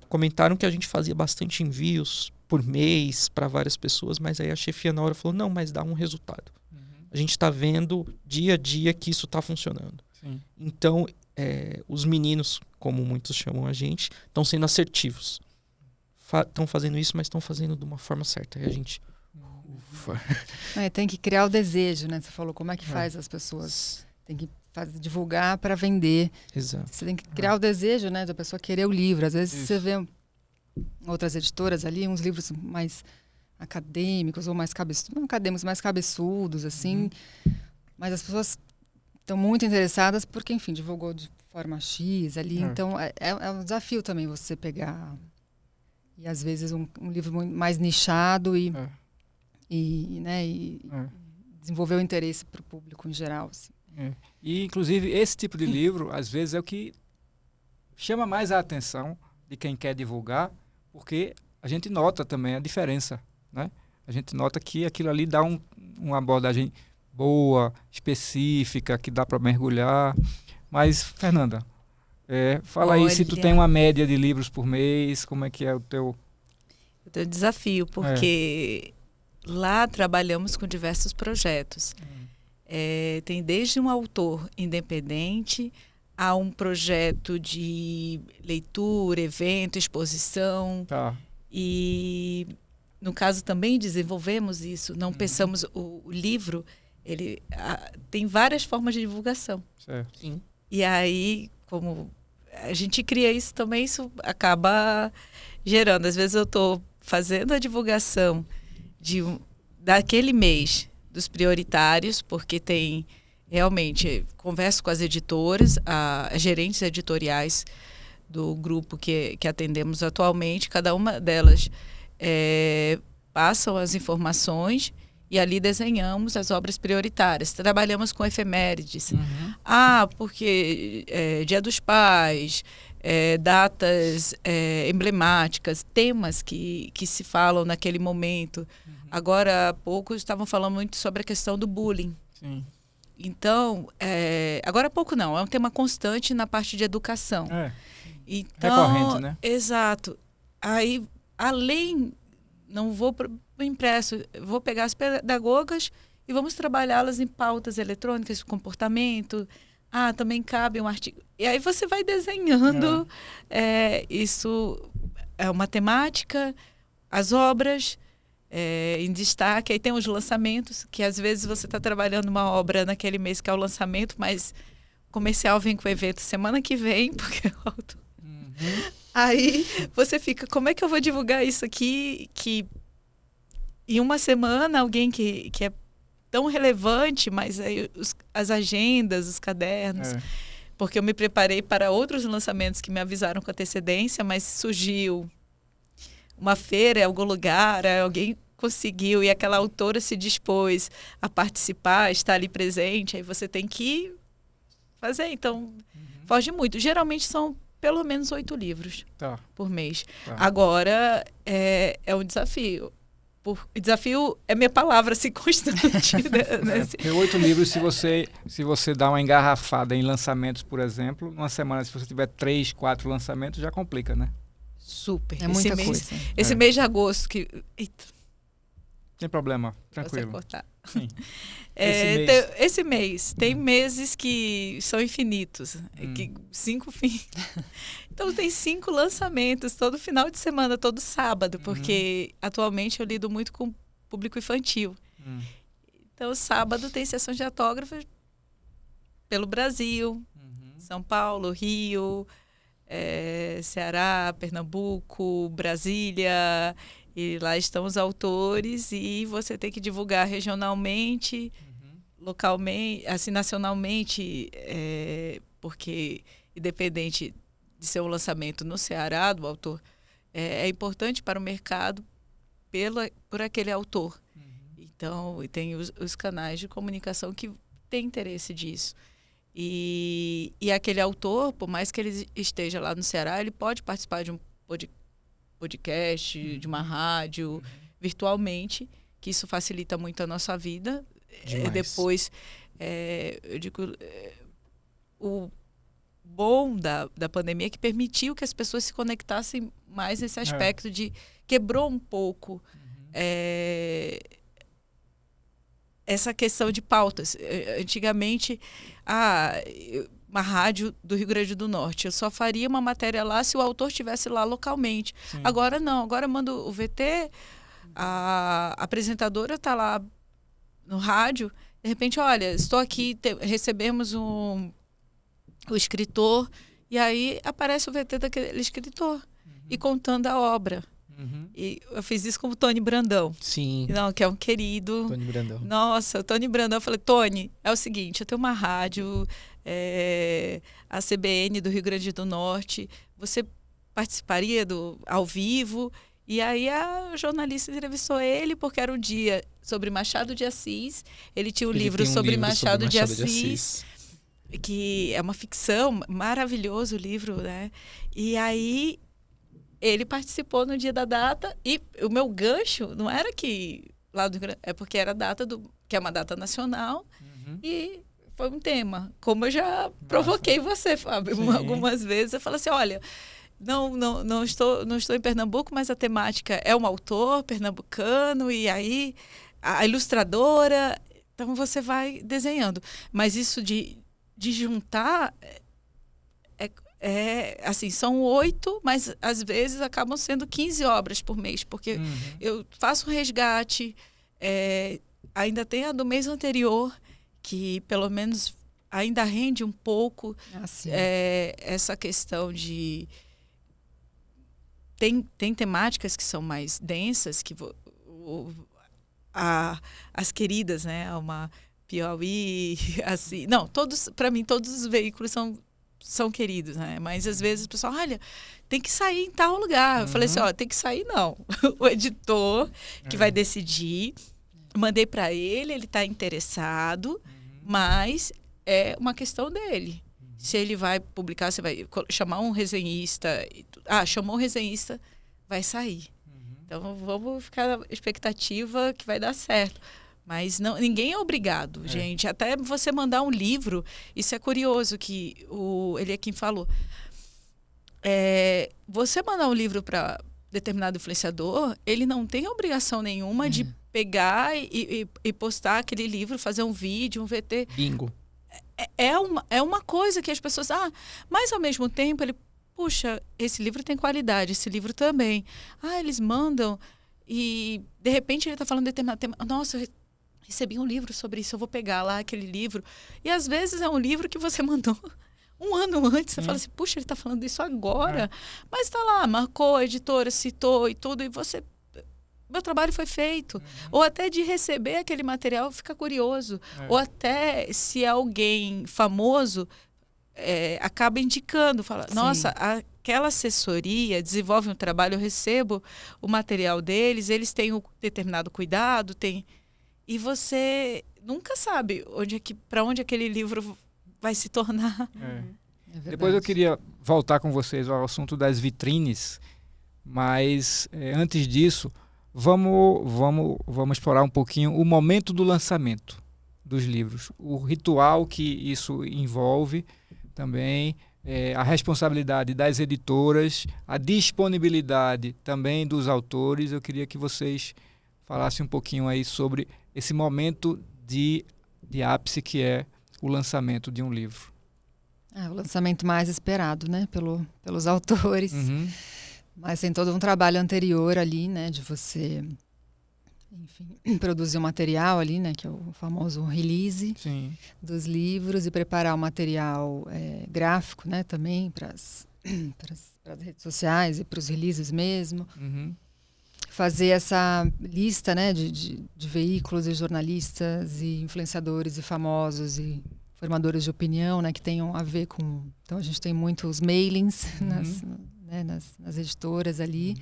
comentaram que a gente fazia bastante envios por mês para várias pessoas, mas aí a chefia na hora falou, não, mas dá um resultado. A gente está vendo dia a dia que isso está funcionando.
Sim.
Então, os meninos, como muitos chamam a gente, estão sendo assertivos. Estão fazendo isso, mas estão fazendo de uma forma certa. Aí a gente... Ufa.
Tem que criar o desejo, né? Você falou, como é que faz as pessoas? Tem que divulgar para vender.
Exato.
Você tem que criar o desejo, né, da pessoa querer o livro. Às vezes
Isso.
você vê outras editoras ali, uns livros mais acadêmicos ou mais não acadêmicos, mais cabeçudos, assim. Mas as pessoas estão muito interessadas porque, enfim, divulgou de forma X ali. Então, é um desafio também você pegar... E, às vezes, um livro mais nichado e desenvolver o interesse para o público em geral, assim.
E, inclusive, esse tipo de livro, às vezes, é o que chama mais a atenção de quem quer divulgar, porque a gente nota também a diferença, né? A gente nota que aquilo ali dá uma abordagem boa, específica, que dá para mergulhar. Mas, Fernanda, fala aí se tu tem uma média de livros por mês, como é que é o teu...
O teu desafio, porque lá trabalhamos com diversos projetos. Tem desde um autor independente a um projeto de leitura, evento, exposição.
Tá.
E, no caso, também desenvolvemos isso. Não pensamos... O livro, ele tem várias formas de divulgação.
Certo.
Sim.
E aí, como a gente cria isso também, isso acaba gerando. Às vezes eu estou fazendo a divulgação daquele mês dos prioritários, porque tem realmente, converso com as editoras, as gerentes editoriais do grupo que atendemos atualmente, cada uma delas passam as informações e ali desenhamos as obras prioritárias. Trabalhamos com efemérides. Porque Dia dos Pais, datas emblemáticas, temas que se falam naquele momento. Agora há pouco estavam falando muito sobre a questão do bullying.
Sim.
Então, agora há pouco não, é um tema constante na parte de educação. Então,
recorrente, né?
Exato. Aí, além, não vou para o impresso, vou pegar as pedagogas e vamos trabalhá-las em pautas eletrônicas, comportamento. Também cabe um artigo. E aí você vai desenhando. Isso é uma temática, as obras em destaque. Aí tem os lançamentos, que às vezes você está trabalhando uma obra naquele mês que é o lançamento, mas o comercial vem com o evento semana que vem, porque aí você fica, como é que eu vou divulgar isso aqui? Que em uma semana alguém que é tão relevante, mas aí as agendas, os cadernos, porque eu me preparei para outros lançamentos que me avisaram com antecedência, mas surgiu uma feira em algum lugar, alguém conseguiu e aquela autora se dispôs a participar, estar ali presente, aí você tem que fazer, então foge muito. Geralmente são pelo menos 8 livros por mês. Agora é um desafio. Desafio é minha palavra, assim, constante.
Tem 8 livros, se você dá uma engarrafada em lançamentos, por exemplo, numa semana, se você tiver 3, 4 lançamentos, já complica, né?
Super.
É muita coisa.
Esse mês de agosto que... Eita.
Sem problema, tranquilo.
Sim. Esse mês. Tem meses que são infinitos. Que 5 fins. Então tem 5 lançamentos todo final de semana, todo sábado, porque atualmente eu lido muito com público infantil. Então sábado tem sessões de autógrafos pelo Brasil, São Paulo, Rio, Ceará, Pernambuco, Brasília... E lá estão os autores e você tem que divulgar regionalmente, localmente, assim, nacionalmente, porque independente de ser um lançamento no Ceará do autor, é importante para o mercado por aquele autor. Então, e tem os canais de comunicação que têm interesse disso. E aquele autor, por mais que ele esteja lá no Ceará, ele pode participar de um podcast, de uma rádio, virtualmente, que isso facilita muito a nossa vida. Depois, eu digo, o bom da pandemia é que permitiu que as pessoas se conectassem mais nesse aspecto de quebrou um pouco essa questão de pautas. Antigamente, uma rádio do Rio Grande do Norte. Eu só faria uma matéria lá se o autor estivesse lá localmente. Sim. Agora não. Agora eu mando o VT, a apresentadora está lá no rádio. De repente, olha, estou aqui, recebemos o escritor. E aí aparece o VT daquele escritor e contando a obra. E eu fiz isso com o Tony Brandão.
Sim.
Não, que é um querido.
Tony Brandão.
Nossa, o Tony Brandão. Eu falei, Tony, é o seguinte, eu tenho uma rádio, a CBN do Rio Grande do Norte, você participaria ao vivo? E aí a jornalista entrevistou ele, porque era um dia sobre Machado de Assis. Ele tinha um livro sobre Machado de Assis, que é uma ficção, maravilhoso o livro, né? E aí ele participou no dia da data e o meu gancho não era que lá do é porque era a data que é uma data nacional e foi um tema. Como eu já provoquei você, Fábio, algumas vezes, eu falo assim, olha, não estou em Pernambuco, mas a temática é um autor pernambucano e aí a ilustradora, então você vai desenhando. Mas isso de juntar assim, são 8, mas às vezes acabam sendo 15 obras por mês, porque eu faço um resgate, ainda tem a do mês anterior, que pelo menos ainda rende um pouco essa questão de... Tem temáticas que são mais densas, que as queridas, né? Uma Piauí, assim... Não, para mim, todos os veículos são queridos, né? Mas às vezes o pessoal, olha, tem que sair em tal lugar. Eu falei assim, tem que sair não. O editor que vai decidir. Mandei para ele está interessado, mas é uma questão dele. Se ele vai publicar, você vai chamar um resenhista. Chamou um resenhista, vai sair. Então vamos ficar na expectativa que vai dar certo. Mas ninguém é obrigado, gente. Até você mandar um livro, isso é curioso, que ele é quem falou. Você mandar um livro para determinado influenciador, ele não tem obrigação nenhuma de pegar e postar aquele livro, fazer um vídeo, um VT.
Bingo.
É uma coisa que as pessoas... mas ao mesmo tempo, puxa, esse livro tem qualidade, esse livro também. Eles mandam e, de repente, ele está falando de determinado tema. Nossa, eu recebi um livro sobre isso, eu vou pegar lá aquele livro. E, às vezes, é um livro que você mandou um ano antes. Você fala assim, puxa, ele está falando isso agora. Mas está lá, marcou, a editora citou e tudo, e você... Meu trabalho foi feito. Ou até de receber aquele material, fica curioso. Ou até, se alguém famoso acaba indicando, fala, nossa, aquela assessoria desenvolve um trabalho, eu recebo o material deles, eles têm um determinado cuidado, e você nunca sabe para onde aquele livro vai se tornar.
Depois eu queria voltar com vocês ao assunto das vitrines, mas antes disso, vamos explorar um pouquinho o momento do lançamento dos livros, o ritual que isso envolve também, a responsabilidade das editoras, a disponibilidade também dos autores. Eu queria que vocês falassem um pouquinho aí sobre esse momento de ápice que é o lançamento de um livro.
O lançamento mais esperado, né, pelos autores. Mas tem todo um trabalho anterior ali, né, de você, enfim, produzir um material ali, né, que é o famoso release dos livros, e preparar o material gráfico, né, também para as redes sociais e para os releases mesmo. Fazer essa lista, né, de veículos e jornalistas e influenciadores e famosos e formadores de opinião, né, que tenham a ver com... Então a gente tem muitos mailings nas editoras ali.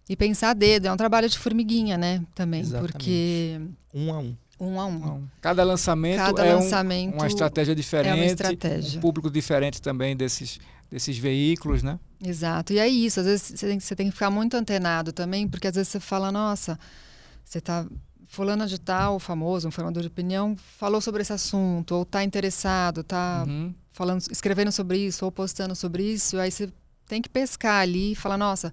E pensar a dedo, é um trabalho de formiguinha, né, também.
Exatamente.
Porque...
Um a um.
Cada lançamento uma estratégia diferente, um público diferente também desses veículos, né?
Exato. E é isso, às vezes você tem que ficar muito antenado também, porque às vezes você fala, nossa, você tá... fulano de tal, famoso, um formador de opinião, falou sobre esse assunto, ou está interessado, está escrevendo sobre isso, ou postando sobre isso, aí você tem que pescar ali e falar, nossa,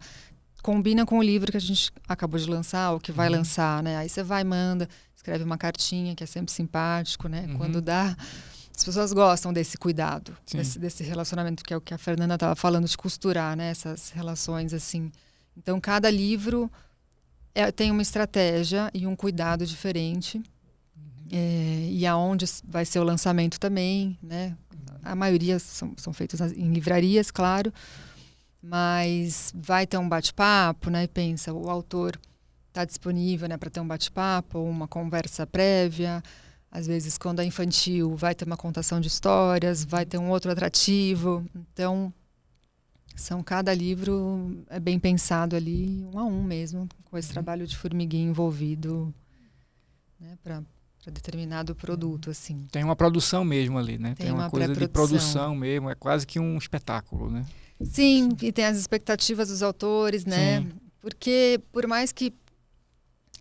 combina com o livro que a gente acabou de lançar, ou que vai lançar, né? Aí você vai, manda, escreve uma cartinha, que é sempre simpático, né? Quando dá... As pessoas gostam desse cuidado, desse relacionamento, que é o que a Fernanda estava falando, de costurar, né? Essas relações, assim. Então, cada livro... tem uma estratégia e um cuidado diferente. E aonde vai ser o lançamento também, né? A maioria são feitos em livrarias, claro, mas vai ter um bate-papo, né? Pensa, o autor está disponível, né, para ter um bate-papo ou uma conversa prévia. Às vezes, quando é infantil, vai ter uma contação de histórias, vai ter um outro atrativo. Então... cada livro é bem pensado ali, um a um mesmo, com esse trabalho de formiguinha envolvido, né, para determinado produto, assim.
Tem uma produção mesmo ali, né? Tem uma coisa de produção mesmo, é quase que um espetáculo, né?
Sim, e tem as expectativas dos autores, né? Porque, por mais que,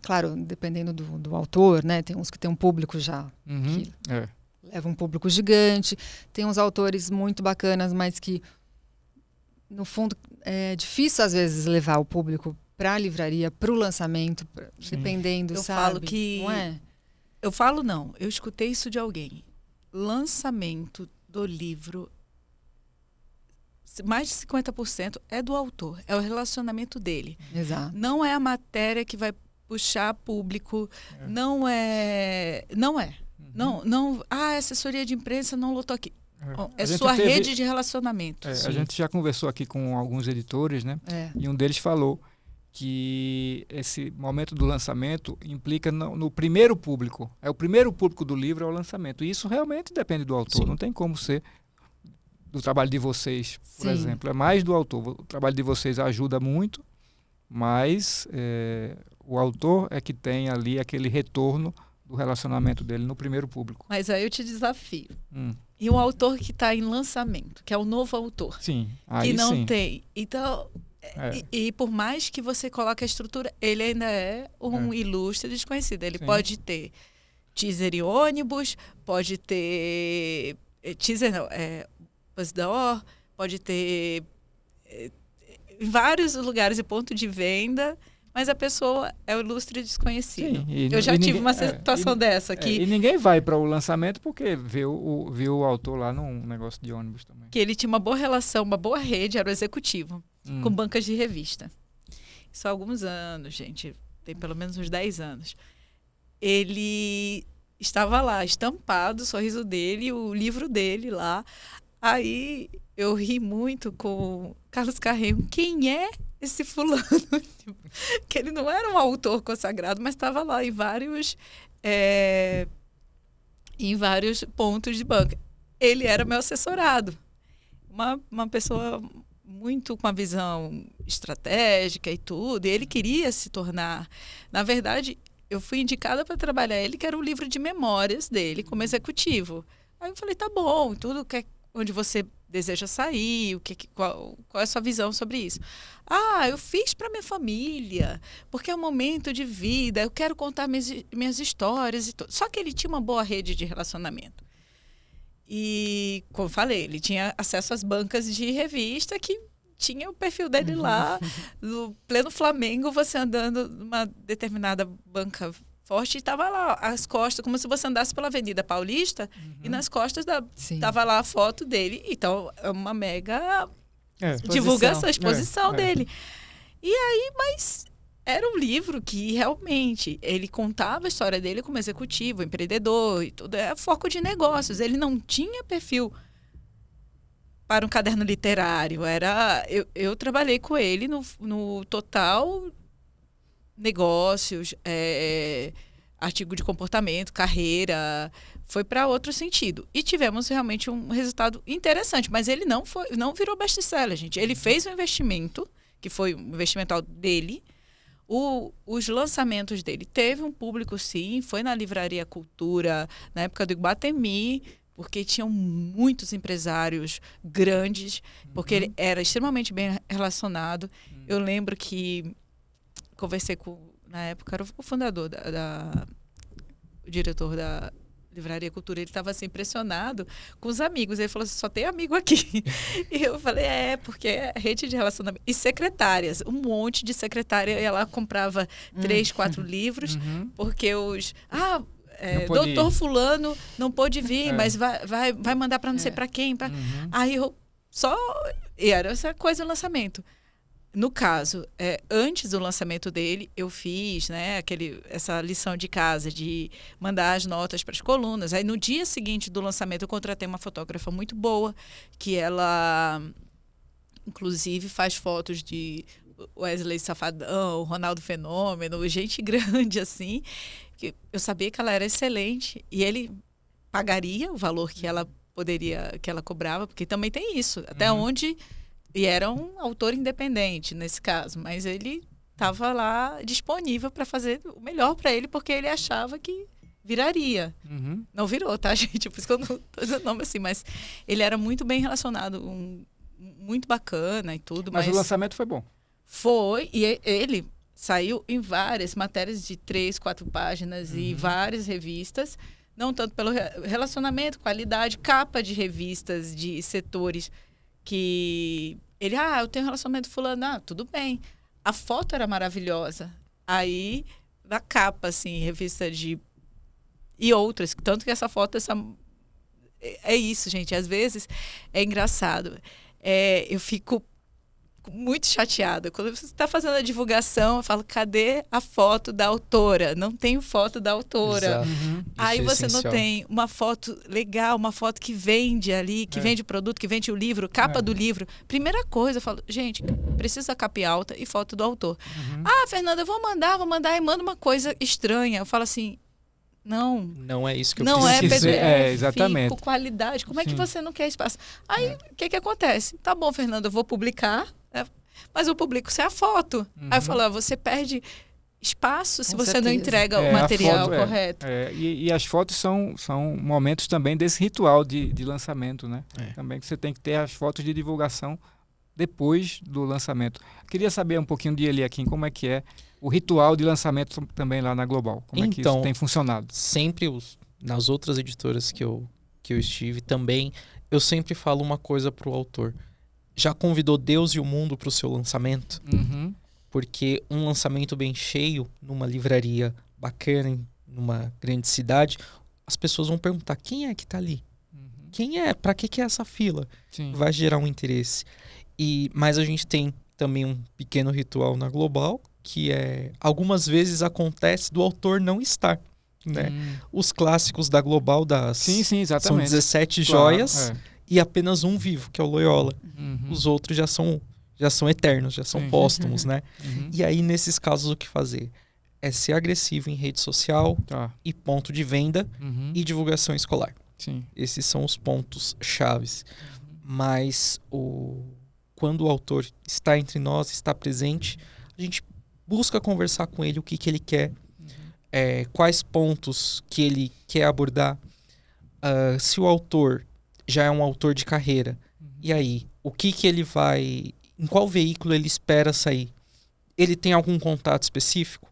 claro, dependendo do autor, né? Tem uns que tem um público já, que leva um público gigante, tem uns autores muito bacanas, mas que no fundo, é difícil, às vezes, levar o público para a livraria, para o lançamento, dependendo,
eu
sabe?
Falo que...
Não é?
Eu falo não. Eu escutei isso de alguém. Lançamento do livro, mais de 50% é do autor. É o relacionamento dele.
Exato.
Não é a matéria que vai puxar público. Não é... Não. A assessoria de imprensa não lotou aqui. É sua rede de relacionamento.
A gente já conversou aqui com alguns editores, né? E um deles falou que esse momento do lançamento implica no primeiro público. O primeiro público do livro é o lançamento. E isso realmente depende do autor. Não tem como ser do trabalho de vocês, por exemplo. É mais do autor. O trabalho de vocês ajuda muito, mas o autor é que tem ali aquele retorno do relacionamento dele no primeiro público.
Mas aí eu te desafio. E um autor que está em lançamento, que é o novo autor.
Sim, aí
que não
sim.
tem. Então, e por mais que você coloque a estrutura, ele ainda é um ilustre desconhecido. Ele pode ter teaser em ônibus, pode ter teaser não, Buzz Door, pode ter em vários lugares e ponto de venda, mas a pessoa é o ilustre desconhecido.
Sim,
eu já tive uma situação dessa aqui.
E ninguém vai para o lançamento porque viu o autor lá num negócio de ônibus também.
Que ele tinha uma boa relação, uma boa rede, era o executivo, com bancas de revista. Isso há alguns anos, gente. Tem pelo menos uns 10 anos. Ele estava lá, estampado, o sorriso dele, o livro dele lá. Aí eu ri muito com Carlos Carrego. Quem é esse fulano? Que ele não era um autor consagrado, mas estava lá em vários pontos de banca. Ele era meu assessorado. Uma pessoa muito com a visão estratégica e tudo. E ele queria se tornar... Na verdade, eu fui indicada para trabalhar ele, que era o livro de memórias dele como executivo. Aí eu falei, tá bom, tudo que onde você deseja sair, qual é a sua visão sobre isso? Eu fiz para minha família, porque é um momento de vida, eu quero contar minhas histórias e tudo. Só que ele tinha uma boa rede de relacionamento. E, como eu falei, ele tinha acesso às bancas de revista que tinha o perfil dele lá, no pleno Flamengo, você andando numa determinada banca forte, e estava lá, as costas, como se você andasse pela Avenida Paulista, e nas costas estava lá a foto dele. Então, é uma mega divulgação, exposição dele. E aí, mas era um livro que realmente ele contava a história dele como executivo, empreendedor e tudo, é foco de negócios. Ele não tinha perfil para um caderno literário. Eu trabalhei com ele no Total negócios, artigo de comportamento, carreira, foi para outro sentido. E tivemos realmente um resultado interessante, mas ele não virou best-seller, gente. Ele fez um investimento, que foi um investimento dele. Os lançamentos dele teve um público, sim, foi na Livraria Cultura, na época do Iguatemi, porque tinham muitos empresários grandes, porque ele era extremamente bem relacionado. Eu lembro que conversei na época, era o fundador, o diretor da Livraria Cultura, ele estava assim, impressionado com os amigos. Ele falou assim, só tem amigo aqui. E eu falei, porque é rede de relacionamento. E secretárias, um monte de secretária ia lá, comprava 3, 4 livros, porque doutor fulano não pôde vir, mas vai mandar para não sei para quem. Aí e era essa coisa do lançamento. No caso, antes do lançamento dele, eu fiz essa lição de casa de mandar as notas para as colunas. Aí, no dia seguinte do lançamento, eu contratei uma fotógrafa muito boa, que ela, inclusive, faz fotos de Wesley Safadão, Ronaldo Fenômeno, gente grande, assim. Que eu sabia que ela era excelente. E ele pagaria o valor que ela cobrava, porque também tem isso. Até onde... E era um autor independente, nesse caso. Mas ele estava lá disponível para fazer o melhor para ele, porque ele achava que viraria. Não virou, tá, gente? Por isso que eu não estou dizendo nome assim. Mas ele era muito bem relacionado, muito bacana e tudo.
Mas o lançamento foi bom?
Foi. E ele saiu em várias matérias de 3, 4 páginas e várias revistas. Não tanto pelo relacionamento, qualidade, capa de revistas de setores que ele, eu tenho relacionamento fulano, tudo bem. A foto era maravilhosa. Aí, na capa, assim, revista de... E outras, tanto que essa foto, é isso, gente. Às vezes, é engraçado. Eu fico muito chateada. Quando você está fazendo a divulgação, eu falo, cadê a foto da autora? Não tenho foto da autora. Aí você não tem uma foto legal, uma foto que vende ali, que vende o produto, que vende o livro, capa do livro. Primeira coisa, eu falo, gente, precisa capa alta e foto do autor. Fernanda, eu vou mandar e manda uma coisa estranha. Eu falo assim,
não é isso que eu
não
preciso.
Exatamente.
Com qualidade. Como é que você não quer espaço? Aí, o que acontece? Tá bom, Fernanda, eu vou publicar, mas eu publico sem a foto. Aí eu falo, você perde espaço se você não entrega o material correto.
E as fotos são momentos também desse ritual de lançamento, né? Também que você tem que ter as fotos de divulgação depois do lançamento. Queria saber um pouquinho de Eliakim, como é que é o ritual de lançamento também lá na Global. Como é que isso tem funcionado?
Sempre nas outras editoras que eu estive também, eu sempre falo uma coisa para o autor. Já convidou Deus e o mundo para o seu lançamento?
Uhum.
Porque um lançamento bem cheio, numa livraria bacana, numa grande cidade, as pessoas vão perguntar, quem é que está ali?
Uhum.
Quem é? Para que é essa fila?
Sim.
Vai gerar um interesse. Mas a gente tem também um pequeno ritual na Global, que algumas vezes acontece do autor não estar. Né? Os clássicos da Global
sim, exatamente.
são 17
claro,
joias e apenas um vivo, que é o Loyola.
Uhum.
Os outros já são eternos, já são póstumos, né?
Uhum.
E aí, nesses casos, o que fazer? É ser agressivo em rede social e ponto de venda e divulgação escolar.
Sim.
Esses são os pontos chaves. Mas quando o autor está entre nós, está presente, a gente busca conversar com ele o que ele quer, quais pontos que ele quer abordar. Se o autor já é um autor de carreira, e aí, o que ele vai... Em qual veículo ele espera sair? Ele tem algum contato específico?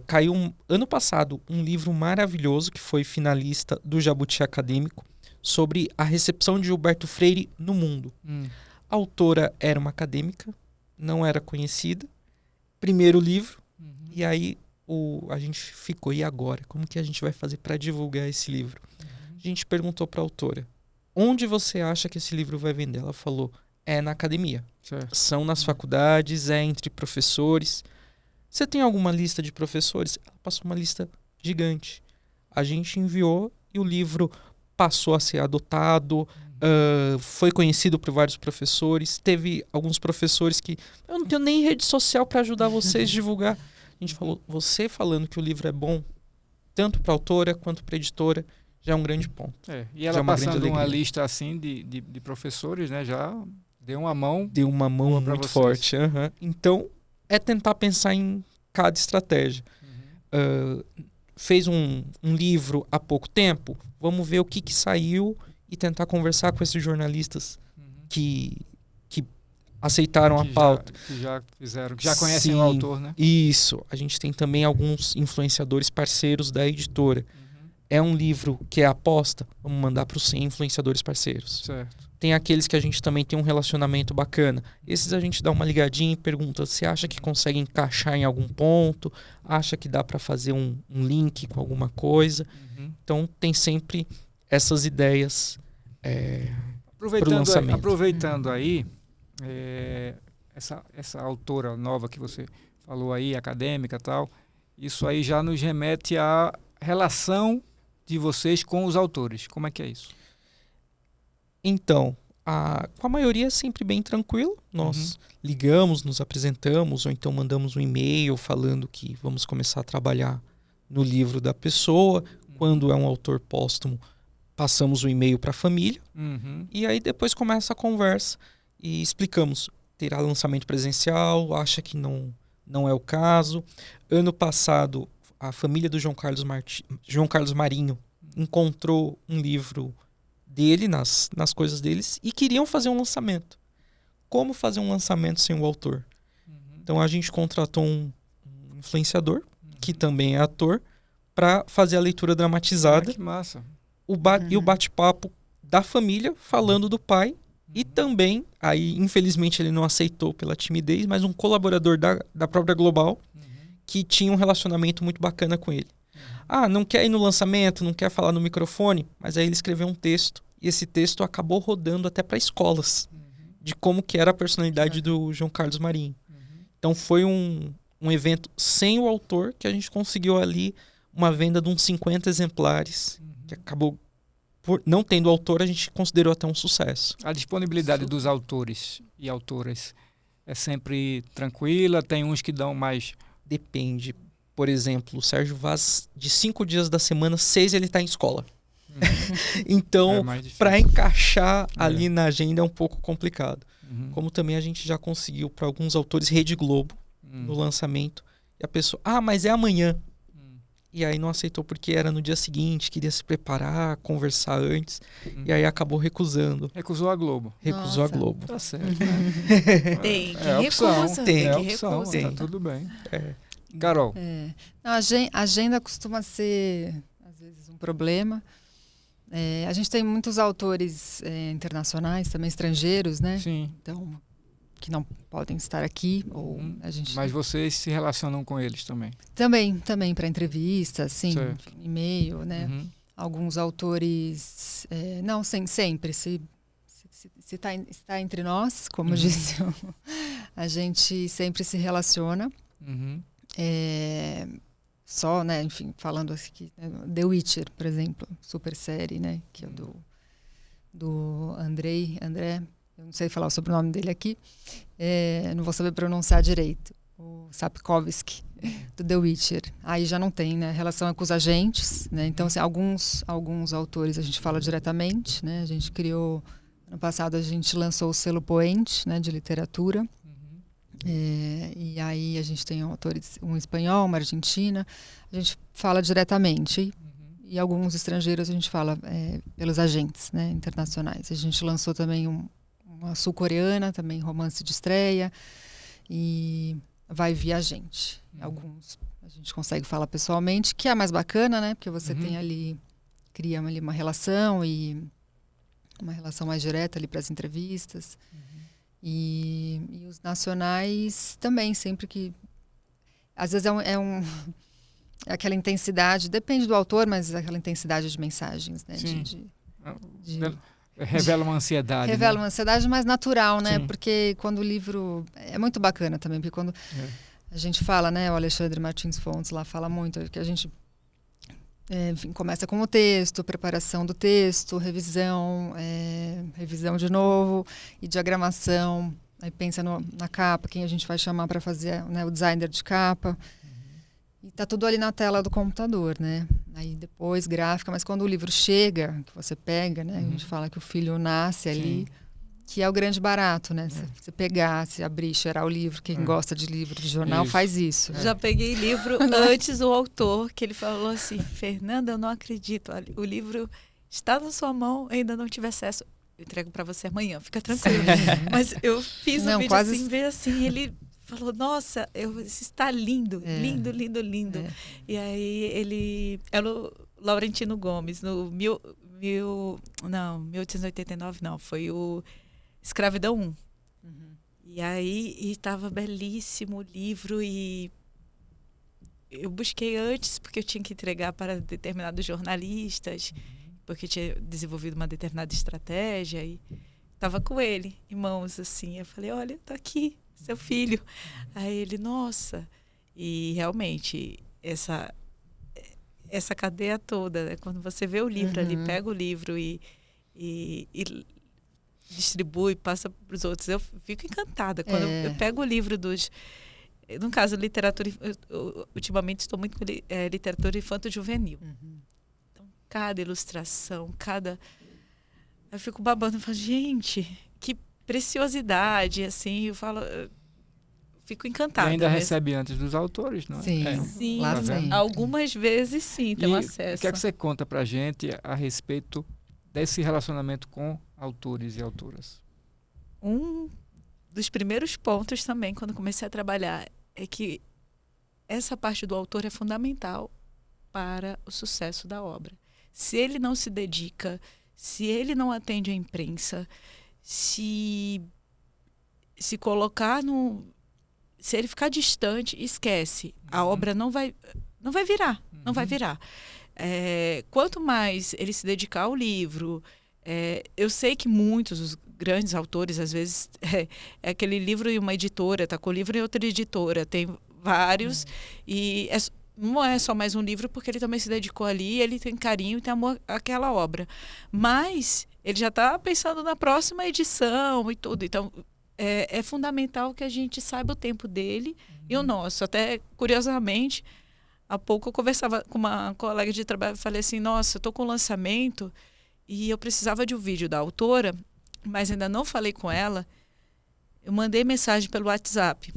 Caiu ano passado um livro maravilhoso que foi finalista do Jabuti Acadêmico sobre a recepção de Gilberto Freire no mundo. A autora era uma acadêmica, não era conhecida. Primeiro livro, e aí a gente ficou, e agora? Como que a gente vai fazer para divulgar esse livro? A gente perguntou para a autora, onde você acha que esse livro vai vender? Ela falou, na academia.
Certo.
São nas faculdades, entre professores. Você tem alguma lista de professores? Ela passou uma lista gigante. A gente enviou e o livro passou a ser adotado, foi conhecido por vários professores. Teve alguns professores que, eu não tenho nem rede social para ajudar vocês a divulgar. A gente falou, você falando que o livro é bom, tanto para a autora quanto para a editora, já é um grande ponto.
E ela passando uma lista assim de professores, né, já deu uma mão.
Deu uma mão muito forte. Então, é tentar pensar em cada estratégia. Fez um livro há pouco tempo, vamos ver o que saiu e tentar conversar com esses jornalistas que aceitaram a pauta.
Que já fizeram, que já conhecem o autor, né?
Isso. A gente tem também alguns influenciadores parceiros da editora. É um livro que é aposta, vamos mandar para os 100 influenciadores parceiros.
Certo.
Tem aqueles que a gente também tem um relacionamento bacana. Esses a gente dá uma ligadinha e pergunta, você acha que consegue encaixar em algum ponto? Acha que dá para fazer um link com alguma coisa? Então tem sempre essas ideias para o lançamento.
Aproveitando aí, essa autora nova que você falou aí, acadêmica e tal, isso aí já nos remete à relação de vocês com os autores. Como é que é isso?
Então, com a maioria é sempre bem tranquilo. Nós ligamos, nos apresentamos, ou então mandamos um e-mail falando que vamos começar a trabalhar no livro da pessoa. Quando é um autor póstumo, passamos o e-mail para a família. E aí depois começa a conversa e explicamos. Terá lançamento presencial, acha que não é o caso. Ano passado, a família do João Carlos Marinho encontrou um livro dele, nas coisas deles, e queriam fazer um lançamento. Como fazer um lançamento sem o autor? Então a gente contratou um influenciador, que também é ator, para fazer a leitura dramatizada.
Que massa.
E o bate-papo da família falando do pai. E também, aí infelizmente ele não aceitou pela timidez, mas um colaborador da própria Global, que tinha um relacionamento muito bacana com ele. Não quer ir no lançamento, não quer falar no microfone, mas aí ele escreveu um texto, e esse texto acabou rodando até para escolas, de como que era a personalidade do João Carlos Marinho. Então foi um evento sem o autor, que a gente conseguiu ali uma venda de uns 50 exemplares, que acabou, por não tendo autor, a gente considerou até um sucesso.
A disponibilidade dos autores e autoras é sempre tranquila? Tem uns que dão mais...
Depende. Por exemplo, o Sérgio Vaz, de 5 dias da semana, 6 ele está em escola. Então, para encaixar ali na agenda é um pouco complicado. Como também a gente já conseguiu para alguns autores Rede Globo no lançamento. E a pessoa, mas é amanhã. e aí não aceitou porque era no dia seguinte, queria se preparar, conversar antes, e aí acabou recusando.
Recusou a Globo.
Recusou a Globo.
Tá certo, né?
Tem que
opção,
recusa.
tem
é
que
opção,
recusa.
tá tudo bem.
É.
Carol,
Não, a agenda costuma ser, às vezes, um problema. A gente tem muitos autores internacionais, também estrangeiros, né?
sim.
Então, que não podem estar aqui. Ou a gente...
Mas vocês se relacionam com eles também?
Também para entrevistas, sim,
Certo.
e-mail, né?
Uhum.
Alguns autores, não, sempre, se está entre nós, como disse, a gente sempre se relaciona.
Uhum.
Só, né, enfim, falando aqui, The Witcher, por exemplo, super série, né, que é do André, eu não sei falar o sobrenome dele aqui, não vou saber pronunciar direito, o Sapkowski, do The Witcher. Aí já não tem, né, relação com os agentes, né, então assim, alguns autores a gente fala diretamente, né, a gente criou, ano passado a gente lançou o selo Poente, né, de literatura. E aí a gente tem autores, um espanhol, uma argentina, a gente fala diretamente. E alguns estrangeiros a gente fala pelos agentes, né, internacionais. A gente lançou também uma sul-coreana, também romance de estreia, e vai via agente. Alguns a gente consegue falar pessoalmente, que é mais bacana, né, porque você tem ali, cria ali uma relação, e uma relação mais direta ali para as entrevistas. E os nacionais também, sempre que... Às vezes é aquela intensidade, depende do autor, mas aquela intensidade de mensagens, né?
Sim.
De
Revela uma ansiedade.
revela
né?
uma ansiedade mais natural, né?
Sim.
Porque quando o livro... É muito bacana também, porque quando a gente fala, né? O Alexandre Martins Fontes lá fala muito, que a gente... enfim, começa com o texto, preparação do texto, revisão de novo, e diagramação. Aí pensa na capa, quem a gente vai chamar para fazer, né, o designer de capa. E tá tudo ali na tela do computador, né? Aí depois gráfica, mas quando o livro chega, que você pega, né? A gente fala que o filho nasce ali, que é o grande barato, né? Você pegar, se abrir, cheirar o livro. Quem gosta de livro de jornal faz isso.
Já peguei livro antes do autor, que ele falou assim, Fernanda, eu não acredito, o livro está na sua mão, ainda não tive acesso. Eu entrego para você amanhã, fica tranquilo. Mas eu fiz um vídeo assim, ver assim, ele falou, nossa, isso está lindo, lindo, lindo, lindo. E aí ele, era o Laurentino Gomes, no 1889 não, foi o Escravidão 1. E aí estava belíssimo o livro, e eu busquei antes porque eu tinha que entregar para determinados jornalistas, porque eu tinha desenvolvido uma determinada estratégia, e estava com ele em mãos assim. Eu falei, olha, tá aqui, seu filho. Aí ele, nossa. E realmente essa cadeia toda, né? Quando você vê o livro ali, pega o livro e distribui, passa para os outros, eu fico encantada. Quando eu pego o livro no caso, literatura, eu ultimamente estou muito com literatura infanto-juvenil. Então, cada ilustração, eu fico babando, eu falo, gente, que preciosidade, assim, eu fico encantada.
E ainda
mesmo.
recebe antes dos autores, não é?
Sim,
lá sim.
algumas vezes sim, tem acesso.
O que é que você conta pra gente a respeito desse relacionamento com autores e autoras?
Um dos primeiros pontos também, quando comecei a trabalhar, é que essa parte do autor é fundamental para o sucesso da obra. Se ele não se dedica, se ele não atende a imprensa, se colocar se ele ficar distante, esquece. A obra não vai virar, não vai virar. Quanto mais ele se dedicar ao livro, eu sei que muitos, os grandes autores, às vezes, é aquele livro e uma editora, tá com o livro e outra editora, tem vários, e não é só mais um livro, porque ele também se dedicou ali, ele tem carinho e tem amor àquela obra. Mas ele já está pensando na próxima edição e tudo. Então, é fundamental que a gente saiba o tempo dele e o nosso. Até, curiosamente, há pouco eu conversava com uma colega de trabalho e falei assim, nossa, eu estou com lançamento e eu precisava de um vídeo da autora, mas ainda não falei com ela. Eu mandei mensagem pelo WhatsApp.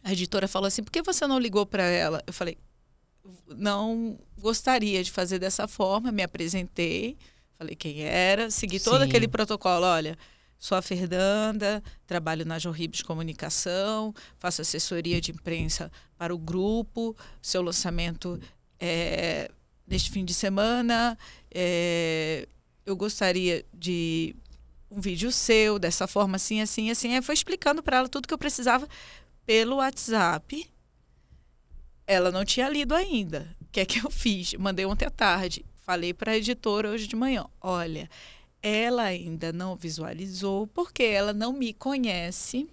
A editora falou assim, por que você não ligou para ela? Eu falei, não gostaria de fazer dessa forma. Me apresentei, falei quem era, segui todo aquele protocolo. Olha, sou a Fernanda, trabalho na Jorribes Comunicação, faço assessoria de imprensa para o grupo, seu lançamento é neste fim de semana, eu gostaria de um vídeo seu, dessa forma, assim, assim, assim. Aí foi explicando para ela tudo que eu precisava pelo WhatsApp. Ela não tinha lido ainda. O que é que eu fiz? Mandei ontem à tarde. Falei para a editora hoje de manhã. Olha, ela ainda não visualizou porque ela não me conhece.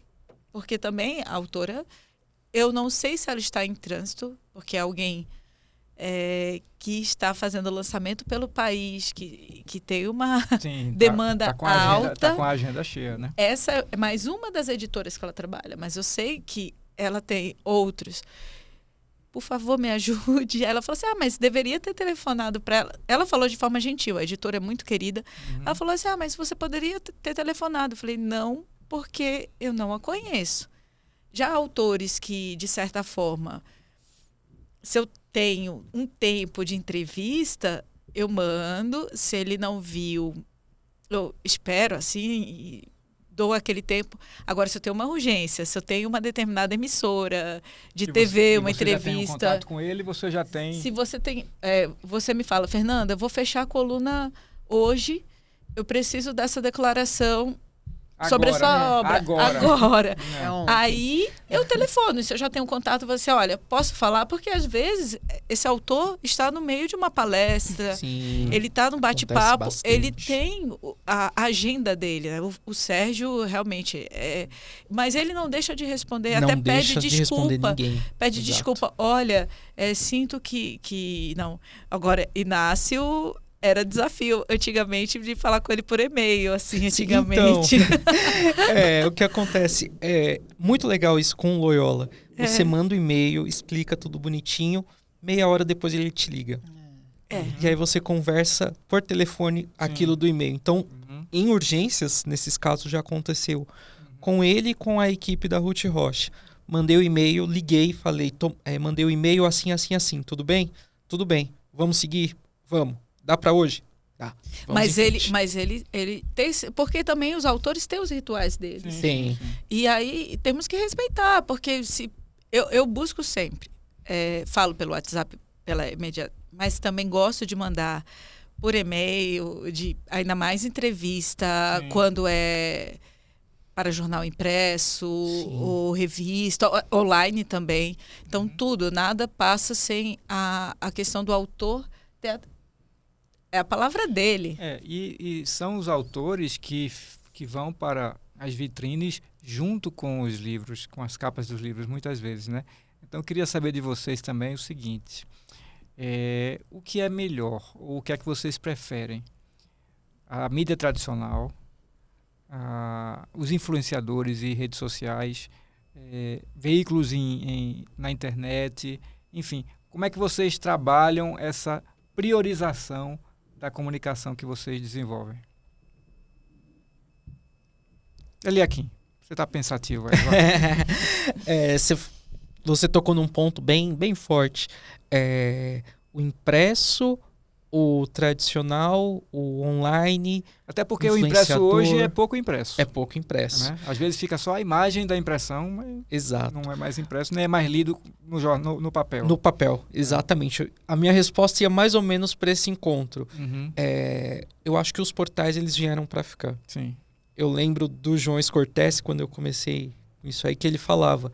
Porque também a autora, eu não sei se ela está em trânsito, porque é alguém que está fazendo lançamento pelo país, que tem uma demanda alta.
Está com a agenda cheia, né?
Essa é mais uma das editoras que ela trabalha, mas eu sei que ela tem outros. Por favor, me ajude. Ela falou assim, mas deveria ter telefonado para ela. Ela falou de forma gentil, a editora é muito querida. Ela falou assim, mas você poderia ter telefonado. Eu falei, não, porque eu não a conheço. Já autores que, de certa forma, se eu tenho um tempo de entrevista, eu mando. Se ele não viu, eu espero assim e dou aquele tempo. Agora, se eu tenho uma urgência, se eu tenho uma determinada emissora de TV, uma entrevista...
Você já tem um contato com ele, você já tem...
Se você tem... você me fala, Fernanda, eu vou fechar a coluna hoje, eu preciso dessa declaração... sobre a sua obra. Agora. Aí eu telefono. Se eu já tenho um contato, você, olha, posso falar? Porque às vezes esse autor está no meio de uma palestra, ele está num bate-papo, ele tem a agenda dele. Né? O Sérgio realmente mas ele não deixa de responder,
não
até
deixa
pede
de
desculpa.
Ninguém.
Pede
Exato.
desculpa. Olha, sinto que. Não. Agora, Inácio. Era desafio, antigamente, de falar com ele por e-mail, assim, antigamente.
Então, o que acontece, é muito legal isso com o Loyola. Você manda um e-mail, explica tudo bonitinho, meia hora depois ele te liga. E aí você conversa por telefone aquilo do e-mail. Então, em urgências, nesses casos já aconteceu com ele e com a equipe da Ruth Rocha. Mandei o e-mail, liguei, falei, mandei o e-mail assim, assim, assim, tudo bem? Tudo bem, vamos seguir? Vamos. Dá para hoje? Dá.
Mas ele tem... Porque também os autores têm os rituais deles.
Sim.
E aí temos que respeitar, porque eu busco sempre. Falo pelo WhatsApp, pela imediata, mas também gosto de mandar por e-mail, ainda mais entrevista, quando é para jornal impresso, ou revista, online também. Então, nada passa sem a questão do autor ter... É a palavra dele.
E são os autores que vão para as vitrines junto com os livros, com as capas dos livros, muitas vezes, né? Então, eu queria saber de vocês também o seguinte. O que é melhor? Ou o que é que vocês preferem? A mídia tradicional, os influenciadores e redes sociais, veículos na internet, enfim. Como é que vocês trabalham essa priorização da comunicação que vocês desenvolvem? Eliakim, você está pensativo aí.
Você tocou num ponto bem forte. O impresso, o tradicional, o online.
Até porque o impresso hoje é pouco impresso.
É pouco impresso.
Né? Às vezes fica só a imagem da impressão, mas
exato.
Não é mais impresso, nem é mais lido no papel.
No papel, exatamente. A minha resposta ia mais ou menos para esse encontro. Eu acho que os portais eles vieram para ficar.
Sim.
Eu lembro do João Escortese, quando eu comecei isso aí, que ele falava,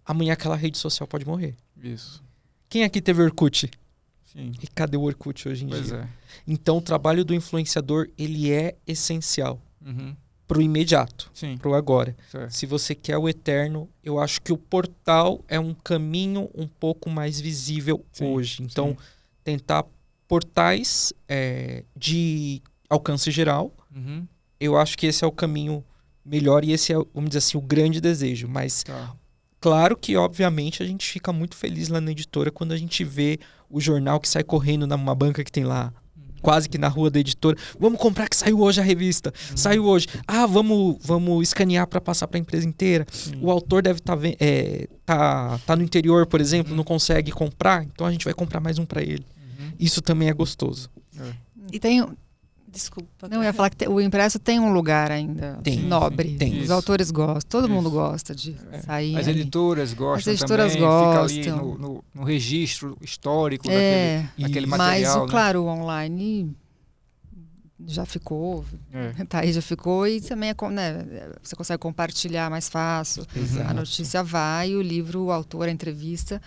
amanhã aquela rede social pode morrer.
Isso.
Quem aqui teve Orkut?
Sim.
E cadê o Orkut hoje em dia?
Pois é.
Então, o trabalho do influenciador, ele é essencial para o imediato, para o agora.
Certo.
Se você quer o eterno, eu acho que o portal é um caminho um pouco mais visível hoje. Então, tentar portais de alcance geral, eu acho que esse é o caminho melhor e esse é, vamos dizer assim, o grande desejo. Mas, claro que, obviamente, a gente fica muito feliz lá na editora quando a gente vê o jornal que sai correndo numa banca que tem lá quase que na rua da editora. Vamos comprar que saiu hoje a revista. Saiu hoje. Ah, vamos escanear para passar para a empresa inteira. O autor deve tá no interior, por exemplo, não consegue comprar, então a gente vai comprar mais um para ele. Isso também é gostoso.
E tem...
Desculpa.
Não, eu ia falar que o impresso tem um lugar ainda nobre.
Tem.
Os autores gostam, todo mundo gosta de sair.
As editoras gostam
As editoras
também,
gostam.
fica ali no registro histórico daquele
Mas,
material. Né?
claro, o online já ficou, tá aí, já ficou, e também você consegue compartilhar mais fácil.
Exato.
A notícia vai, o livro, o autor, a entrevista,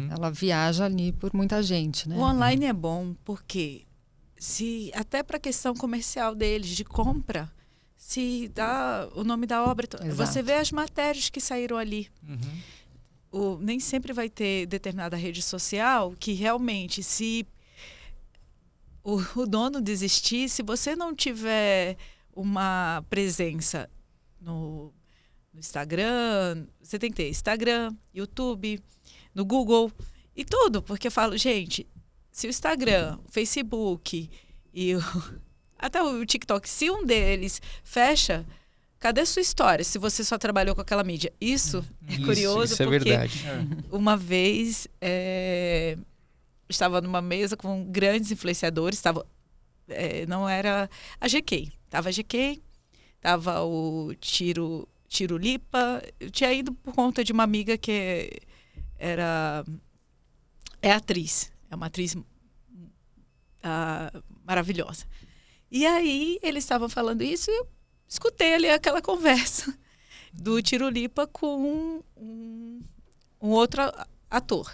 ela viaja ali por muita gente, né?
O online é bom porque até para a questão comercial deles, de compra, se dá o nome da obra, você vê as matérias que saíram ali. Nem sempre vai ter determinada rede social que realmente, se o dono desistir, se você não tiver uma presença no Instagram, você tem que ter Instagram, YouTube, no Google e tudo, porque eu falo, gente, se o Instagram, o Facebook e até o TikTok, se um deles fecha, cadê a sua história se você só trabalhou com aquela mídia? Isso é curioso,
isso é
porque
verdade.
uma vez estava numa mesa com grandes influenciadores, não era a GK, estava a GK, estava o Tiro Lipa, eu tinha ido por conta de uma amiga que é atriz. É uma atriz maravilhosa. E aí, eles estavam falando isso e eu escutei ali aquela conversa do Tiro Lipa com um outro ator.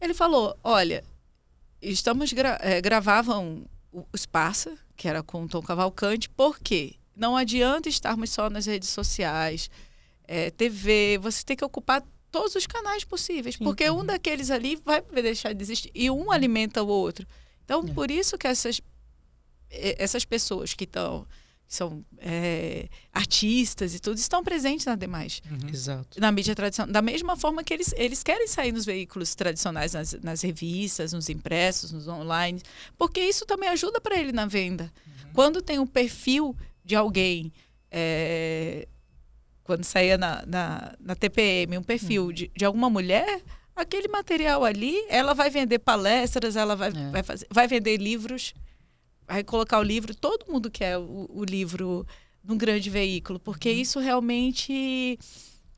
Ele falou, olha, gravavam o Esparça, que era com o Tom Cavalcante, porque não adianta estarmos só nas redes sociais, TV, você tem que ocupar todos os canais possíveis, porque um daqueles ali vai deixar de existir e um alimenta o outro. Então, por isso que essas pessoas que são artistas e tudo, estão presentes nas demais.
Exato.
Na mídia tradicional. Da mesma forma que eles querem sair nos veículos tradicionais, nas revistas, nos impressos, nos online, porque isso também ajuda para ele na venda. Quando tem um perfil de alguém... quando saía na TPM, um perfil de alguma mulher, aquele material ali, ela vai vender palestras, ela vai vender livros, vai colocar o livro, todo mundo quer o livro num grande veículo, porque isso realmente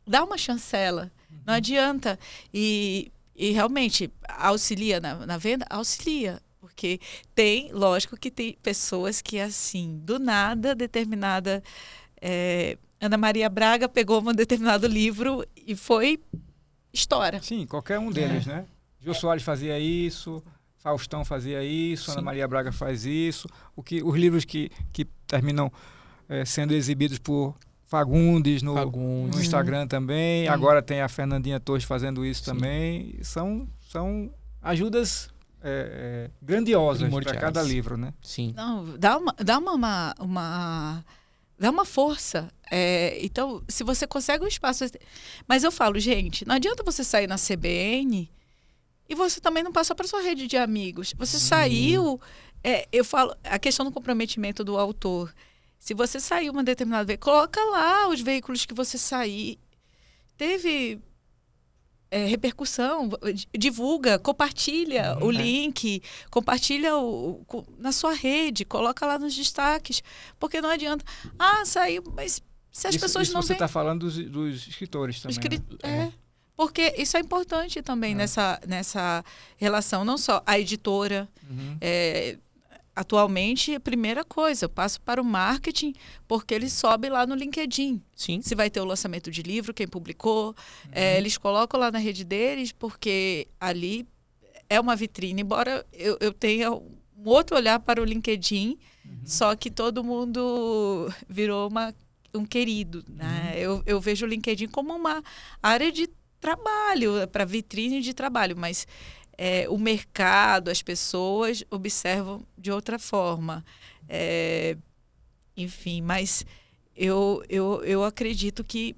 dá uma chancela, não adianta. E realmente auxilia na venda? Auxilia. Porque lógico que tem pessoas que, assim, do nada, determinada... Ana Maria Braga pegou um determinado livro e foi história.
Sim, qualquer um deles, né? Jô Soares fazia isso, Faustão fazia isso, Ana Maria Braga faz isso. Os livros que terminam sendo exibidos por Fagundes no Instagram também. Agora tem a Fernandinha Torres fazendo isso também. São ajudas grandiosas para cada livro, né?
Sim.
Não, dá uma força. Então, se você consegue um espaço... Mas eu falo, gente, não adianta você sair na CBN e você também não passar para sua rede de amigos. Você saiu... eu falo, a questão do comprometimento do autor. Se você saiu uma determinada vez, coloca lá os veículos que você saiu. Teve repercussão, divulga, compartilha o link, compartilha na sua rede, coloca lá nos destaques, porque não adianta, saiu, mas se as pessoas não
você está falando dos escritores também, né?
Porque isso é importante também nessa relação, não só a editora, atualmente, a primeira coisa, eu passo para o marketing, porque ele sobe lá no LinkedIn.
Sim.
Se vai ter o lançamento de livro, quem publicou. Eles colocam lá na rede deles, porque ali é uma vitrine. Embora eu tenha um outro olhar para o LinkedIn, só que todo mundo virou um querido. Né? Eu vejo o LinkedIn como uma área de trabalho, para vitrine de trabalho, mas... o mercado, as pessoas observam de outra forma. Enfim, mas eu acredito que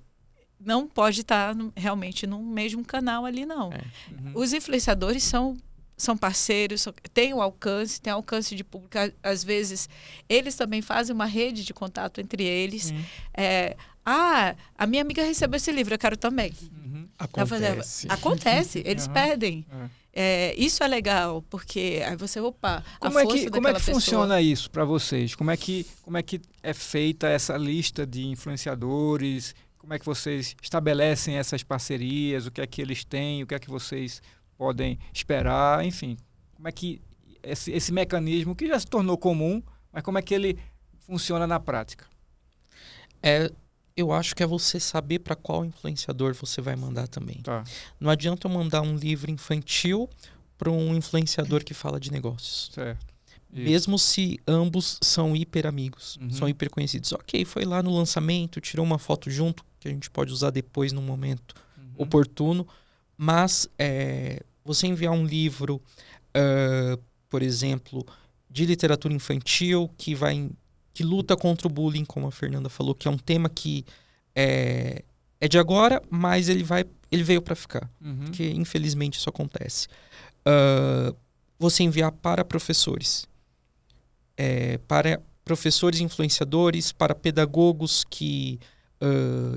não pode estar realmente no mesmo canal ali, não. Os influenciadores são são parceiros, tem alcance de público. Às vezes, eles também fazem uma rede de contato entre eles. A minha amiga recebeu esse livro, eu quero também. Acontece, eles pedem. Isso é legal, porque aí você,
como é que funciona isso para vocês? Como é que é feita essa lista de influenciadores? Como é que vocês estabelecem essas parcerias? O que é que eles têm? O que é que vocês podem esperar? Enfim, como é que esse mecanismo que já se tornou comum, mas como é que ele funciona na prática?
Eu acho que é você saber para qual influenciador você vai mandar também.
Tá.
Não adianta eu mandar um livro infantil para um influenciador que fala de negócios.
Certo.
Mesmo se ambos são hiper amigos, são hiper conhecidos. Ok, foi lá no lançamento, tirou uma foto junto, que a gente pode usar depois num momento oportuno. Mas você enviar um livro, por exemplo, de literatura infantil que luta contra o bullying, como a Fernanda falou, que é um tema que é de agora, mas ele veio para ficar. Porque, infelizmente, isso acontece. Você enviar para professores. Para professores influenciadores, para pedagogos que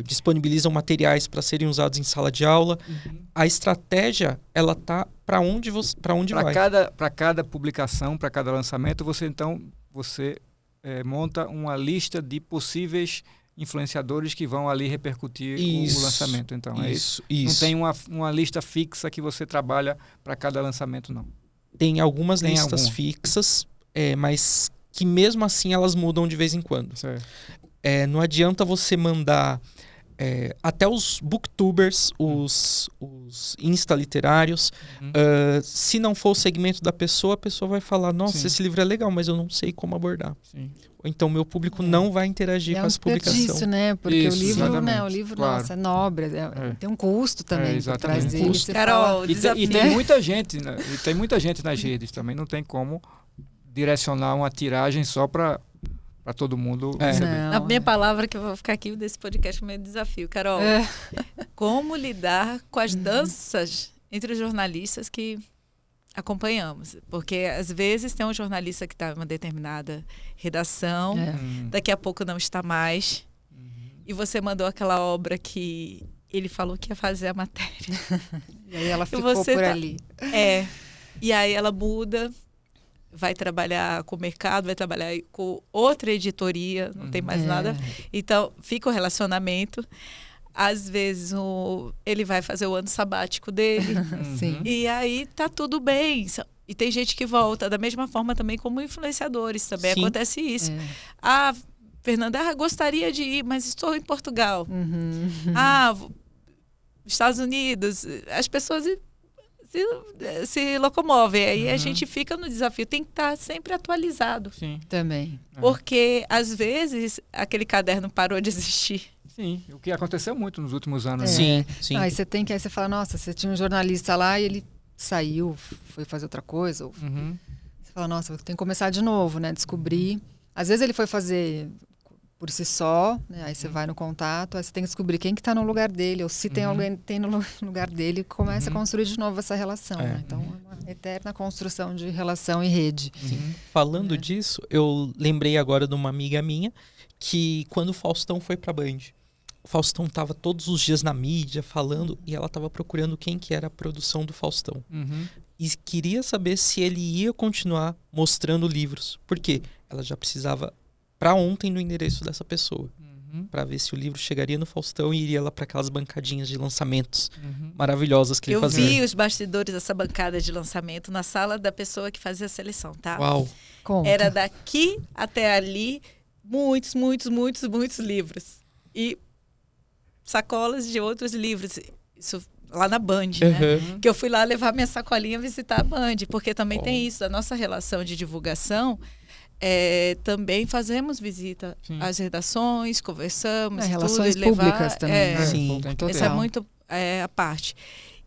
disponibilizam materiais para serem usados em sala de aula. A estratégia, ela tá para onde vai.
Para cada publicação, para cada lançamento, você monta uma lista de possíveis influenciadores que vão ali repercutir o lançamento. Então, isso. Não tem uma lista fixa que você trabalha para cada lançamento, não.
Tem algumas listas fixas, mas que mesmo assim elas mudam de vez em quando. Não adianta você mandar até os booktubers, os insta literários, se não for o segmento da pessoa, a pessoa vai falar, nossa, esse livro é legal, mas eu não sei como abordar. Ou então meu público não vai interagir com essa publicação.
Isso, né? Porque o livro,
claro.
Nossa, é nobre, tem um custo também por trás dele.
Carol,
e tem muita gente, né? E tem muita gente nas redes também, não tem como direcionar uma tiragem só para todo mundo receber.
A minha palavra que eu vou ficar aqui desse podcast é meu desafio, Carol. Como lidar com as danças entre os jornalistas que acompanhamos? Porque às vezes tem um jornalista que está em uma determinada redação, daqui a pouco não está mais, e você mandou aquela obra que ele falou que ia fazer a matéria.
E aí ela ficou por ali.
E aí ela muda, vai trabalhar com o mercado, vai trabalhar com outra editoria, não tem mais nada. Então, fica o relacionamento. Às vezes, ele vai fazer o ano sabático dele. E aí, tá tudo bem. E tem gente que volta. Da mesma forma também como influenciadores. Também acontece isso. Fernanda, gostaria de ir, mas estou em Portugal. Estados Unidos. As pessoas se locomovem. Aí a gente fica no desafio. Tem que estar sempre atualizado.
Sim.
Também.
Porque, às vezes, aquele caderno parou de existir.
Sim, o que aconteceu muito nos últimos anos.
Sim.
Aí você fala, nossa, você tinha um jornalista lá e ele saiu, foi fazer outra coisa. Ou... Você fala, nossa, tem que começar de novo, né? Descobrir. Às vezes ele foi fazer por si só, né? Aí você vai no contato, aí você tem que descobrir quem que está no lugar dele, ou se tem alguém que tem no lugar dele, começa a construir de novo essa relação. Né? Então, é uma eterna construção de relação e rede.
Falando disso, eu lembrei agora de uma amiga minha que quando o Faustão foi para a Band, o Faustão estava todos os dias na mídia falando e ela estava procurando quem que era a produção do Faustão. E queria saber se ele ia continuar mostrando livros. Por quê? Ela já precisava para ontem no endereço dessa pessoa. Para ver se o livro chegaria no Faustão e iria lá para aquelas bancadinhas de lançamentos maravilhosas que ele fazia.
Eu vi os bastidores dessa bancada de lançamento na sala da pessoa que fazia a seleção, tá?
Uau!
Conta.
Era daqui até ali muitos livros. E sacolas de outros livros. Isso lá na Band, né? Que eu fui lá levar minha sacolinha visitar a Band. Porque também tem isso, a nossa relação de divulgação. Também fazemos visita às redações, conversamos.
Relações
tudo,
públicas também.
Sim,
essa é muito a parte.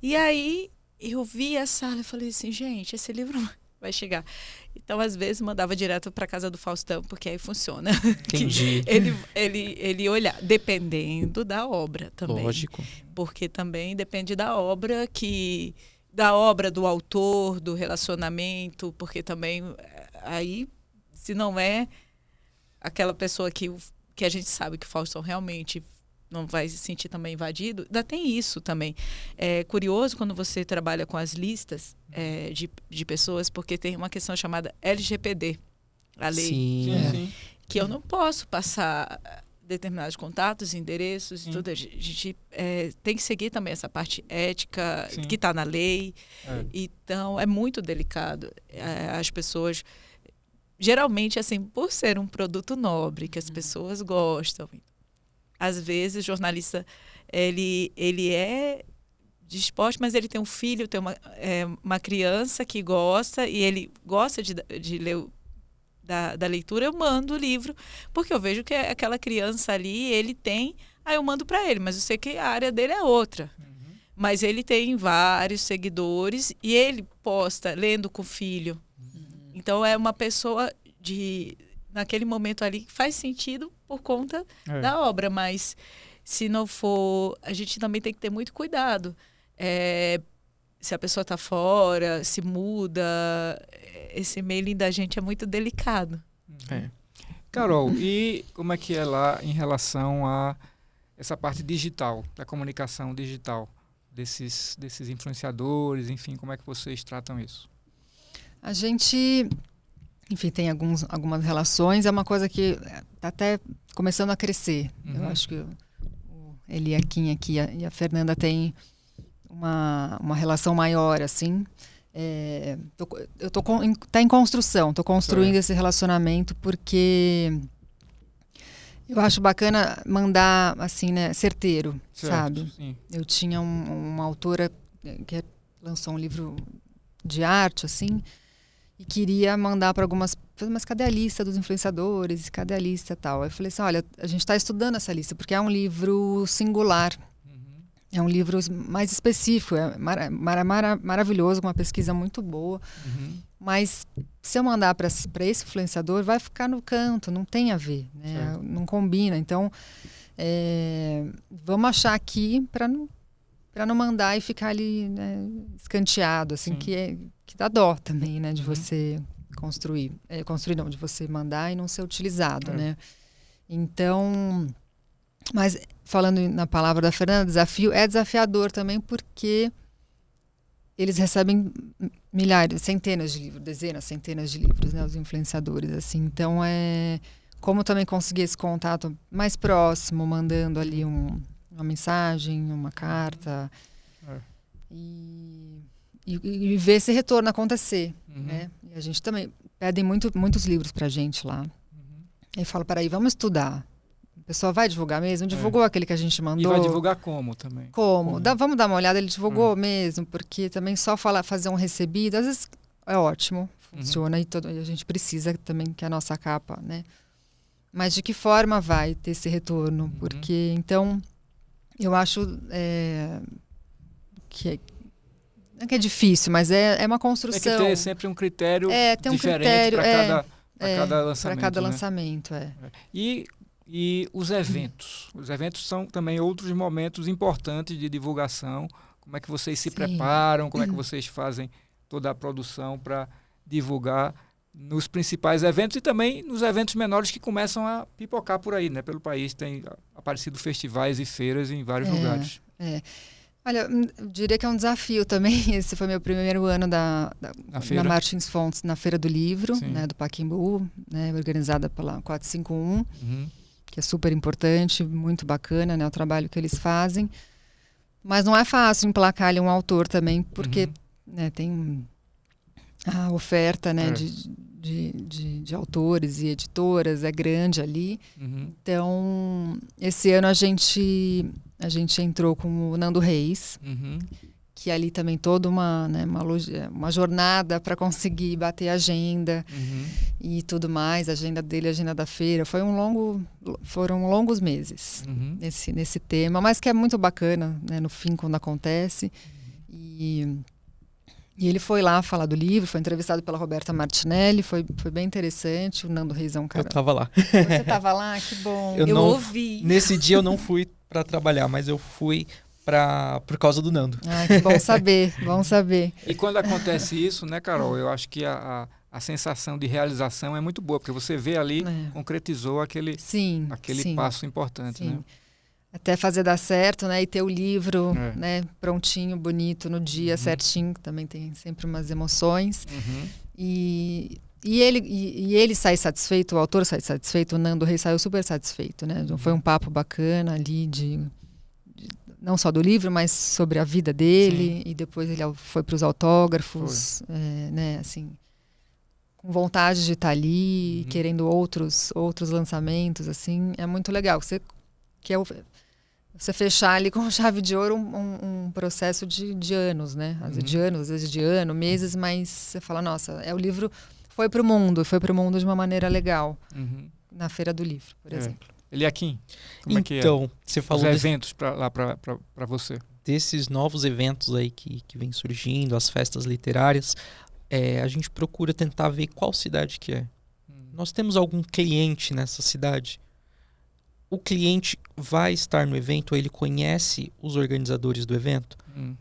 E aí, eu vi a sala e falei assim, gente, esse livro vai chegar. Então, às vezes, mandava direto para casa do Faustão, porque aí funciona.
Entendi.
ele olhar, dependendo da obra também.
Lógico.
Porque também depende da obra da obra do autor, do relacionamento, porque também aí, se não é aquela pessoa que a gente sabe que o Faustão realmente não vai se sentir também invadido, ainda tem isso também. É curioso quando você trabalha com as listas de pessoas, porque tem uma questão chamada LGPD, a lei.
Sim.
Que eu não posso passar determinados contatos, endereços e tudo. A gente tem que seguir também essa parte ética que está na lei. Então, é muito delicado. As pessoas, geralmente, assim, por ser um produto nobre, que as pessoas gostam, às vezes o jornalista ele é de esporte, mas ele tem um filho, tem uma criança que gosta, e ele gosta de ler da leitura. Eu mando o livro, porque eu vejo que aquela criança ali, ele tem, aí eu mando para ele, mas eu sei que a área dele é outra. Mas ele tem vários seguidores e ele posta lendo com o filho. Então é uma pessoa naquele momento ali que faz sentido por conta da obra, mas se não for, a gente também tem que ter muito cuidado. Se a pessoa está fora, se muda, esse mailing da gente é muito delicado.
Carol, e como é que é lá em relação a essa parte digital, da comunicação digital, desses influenciadores, enfim, como é que vocês tratam isso?
A gente, enfim, tem algumas relações, é uma coisa que está até começando a crescer. Eu acho que o Eliakim aqui e a Fernanda têm uma relação maior, assim. Tá em construção, estou construindo esse relacionamento, porque eu acho bacana mandar, assim, né, certeiro, sabe?
Sim.
Eu tinha uma autora que lançou um livro de arte, assim, e queria mandar para algumas... Mas cadê a lista dos influenciadores? Cadê a lista e tal? Aí eu falei assim, olha, a gente está estudando essa lista, porque é um livro singular. É um livro mais específico, é maravilhoso, com uma pesquisa muito boa. Mas se eu mandar para esse influenciador, vai ficar no canto, não tem a ver, né? Não combina. Então, vamos achar aqui para não mandar e ficar ali, né, escanteado, assim, que dá dó também, né, de você construir. Construir não, de você mandar e não ser utilizado, né? Então, mas falando na palavra da Fernanda, desafio é desafiador também, porque eles recebem milhares, centenas de livros, dezenas, centenas de livros, né, os influenciadores, assim. Então, como também conseguir esse contato mais próximo, mandando ali uma mensagem, uma carta, e ver esse retorno acontecer, né? E a gente também pedem muitos livros pra gente lá. E eu falo, peraí, vamos estudar. A pessoa vai divulgar mesmo? Divulgou aquele que a gente mandou?
E vai divulgar como também?
Como? Vamos dar uma olhada, ele divulgou mesmo, porque também só fazer um recebido, às vezes é ótimo, funciona, e a gente precisa também que a nossa capa, né? Mas de que forma vai ter esse retorno? Porque, então, eu acho que é difícil, mas é uma construção.
Tem que ter sempre um critério diferente para cada lançamento.
Para cada
né?
lançamento,
E os eventos? Os eventos são também outros momentos importantes de divulgação. Como é que vocês se preparam? Como é que vocês fazem toda a produção para divulgar nos principais eventos e também nos eventos menores que começam a pipocar por aí, né? Pelo país tem aparecido festivais e feiras em vários lugares.
Olha, eu diria que é um desafio também. Esse foi meu primeiro ano na Martins Fontes, na Feira do Livro, né, do Pacaembu, né, organizada pela 451, que é super importante, muito bacana, né, o trabalho que eles fazem. Mas não é fácil emplacar ali um autor também, porque né, tem a oferta, né, de autores e editoras é grande ali. Então, esse ano a gente entrou com o Nando Reis, que ali também toda uma jornada para conseguir bater a agenda e tudo mais, a agenda dele, a agenda da feira. Foram longos meses nesse tema, mas que é muito bacana, né, no fim, quando acontece. E ele foi lá falar do livro, foi entrevistado pela Roberta Martinelli, foi bem interessante. O Nando Reis é um cara...
Eu tava lá.
Você tava lá? Que bom.
Eu ouvi.
Nesse dia eu não fui para trabalhar, mas eu fui por causa do Nando.
Ah, que bom saber, bom saber.
E quando acontece isso, né, Carol, eu acho que a sensação de realização é muito boa, porque você vê ali, concretizou aquele
sim.
passo importante,
Sim.
né?
Até fazer dar certo, né? E ter o livro, né, prontinho, bonito, no dia certinho, que também tem sempre umas emoções. E ele sai satisfeito, o autor sai satisfeito, o Nando Reis saiu super satisfeito, né? Foi um papo bacana ali não só do livro, mas sobre a vida dele. E depois ele foi para os autógrafos, né? Assim, com vontade de estar ali, querendo outros lançamentos, assim. É muito legal. Você fechar ali com chave de ouro um processo de anos, né? Às vezes de ano, meses, mas você fala, nossa, o livro foi para o mundo de uma maneira legal. Na Feira do Livro, por exemplo.
Eliakim, como é que
então, você falou
os eventos para você?
Desses novos eventos aí que vem surgindo, as festas literárias, a gente procura tentar ver qual cidade que é. Nós temos algum cliente nessa cidade? O cliente vai estar no evento, ou ele conhece os organizadores do evento,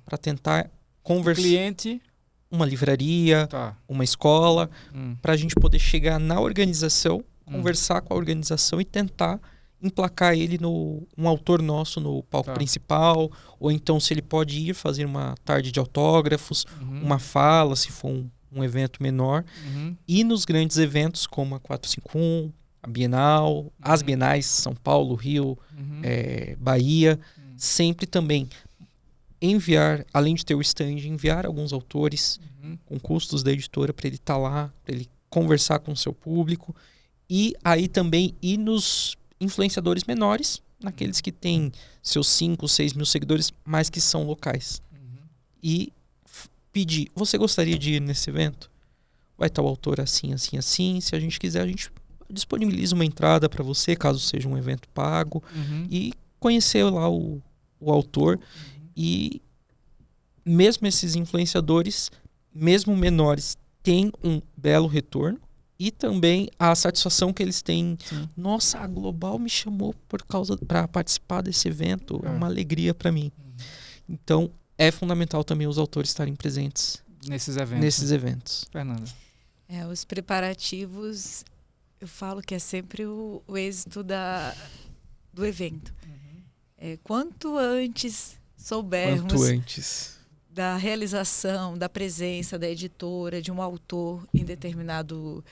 para tentar conversar.
Cliente?
Uma livraria, uma escola, para a gente poder chegar na organização, conversar com a organização e tentar emplacar ele um autor nosso no palco principal, ou então se ele pode ir fazer uma tarde de autógrafos, uma fala, se for um evento menor, e nos grandes eventos como a 451, a Bienal, as Bienais, São Paulo, Rio, Bahia, sempre também enviar, além de ter o stand, enviar alguns autores com custos da editora para ele estar lá, para ele conversar com o seu público, e aí também ir nos influenciadores menores, naqueles que têm seus 5, 6 mil seguidores, mas que são locais. E pedir, você gostaria de ir nesse evento? Vai estar o autor assim, assim, assim, se a gente quiser, a gente disponibiliza uma entrada para você, caso seja um evento pago, e conhecer lá o autor. E mesmo esses influenciadores, mesmo menores, têm um belo retorno, e também a satisfação que eles têm. Nossa, a Global me chamou para participar desse evento, é uma alegria para mim. Então é fundamental também os autores estarem presentes nesses eventos.
Fernanda.
Os preparativos, eu falo que é sempre o êxito do evento. Quanto antes soubermos da realização, da presença da editora, de um autor em determinado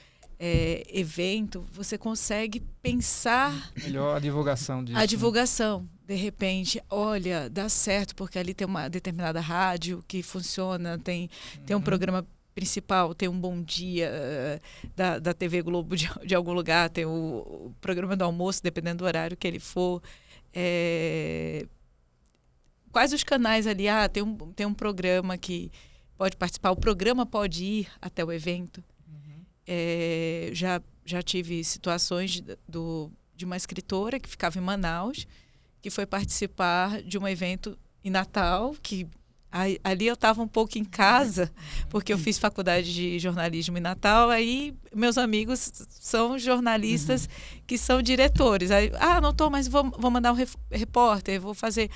evento, você consegue pensar
melhor a divulgação disso.
A divulgação. De repente, olha, dá certo, porque ali tem uma determinada rádio que funciona, tem um programa principal, tem um Bom Dia da TV Globo de algum lugar, tem o programa do almoço, dependendo do horário que ele for. Quais os canais ali? Tem um programa que pode participar, o programa pode ir até o evento. Já tive situações de uma escritora que ficava em Manaus, que foi participar de um evento em Natal, que ali eu estava um pouco em casa, porque eu fiz faculdade de jornalismo em Natal, aí meus amigos são jornalistas que são diretores. Aí, não estou, mas vou mandar um repórter, vou fazer...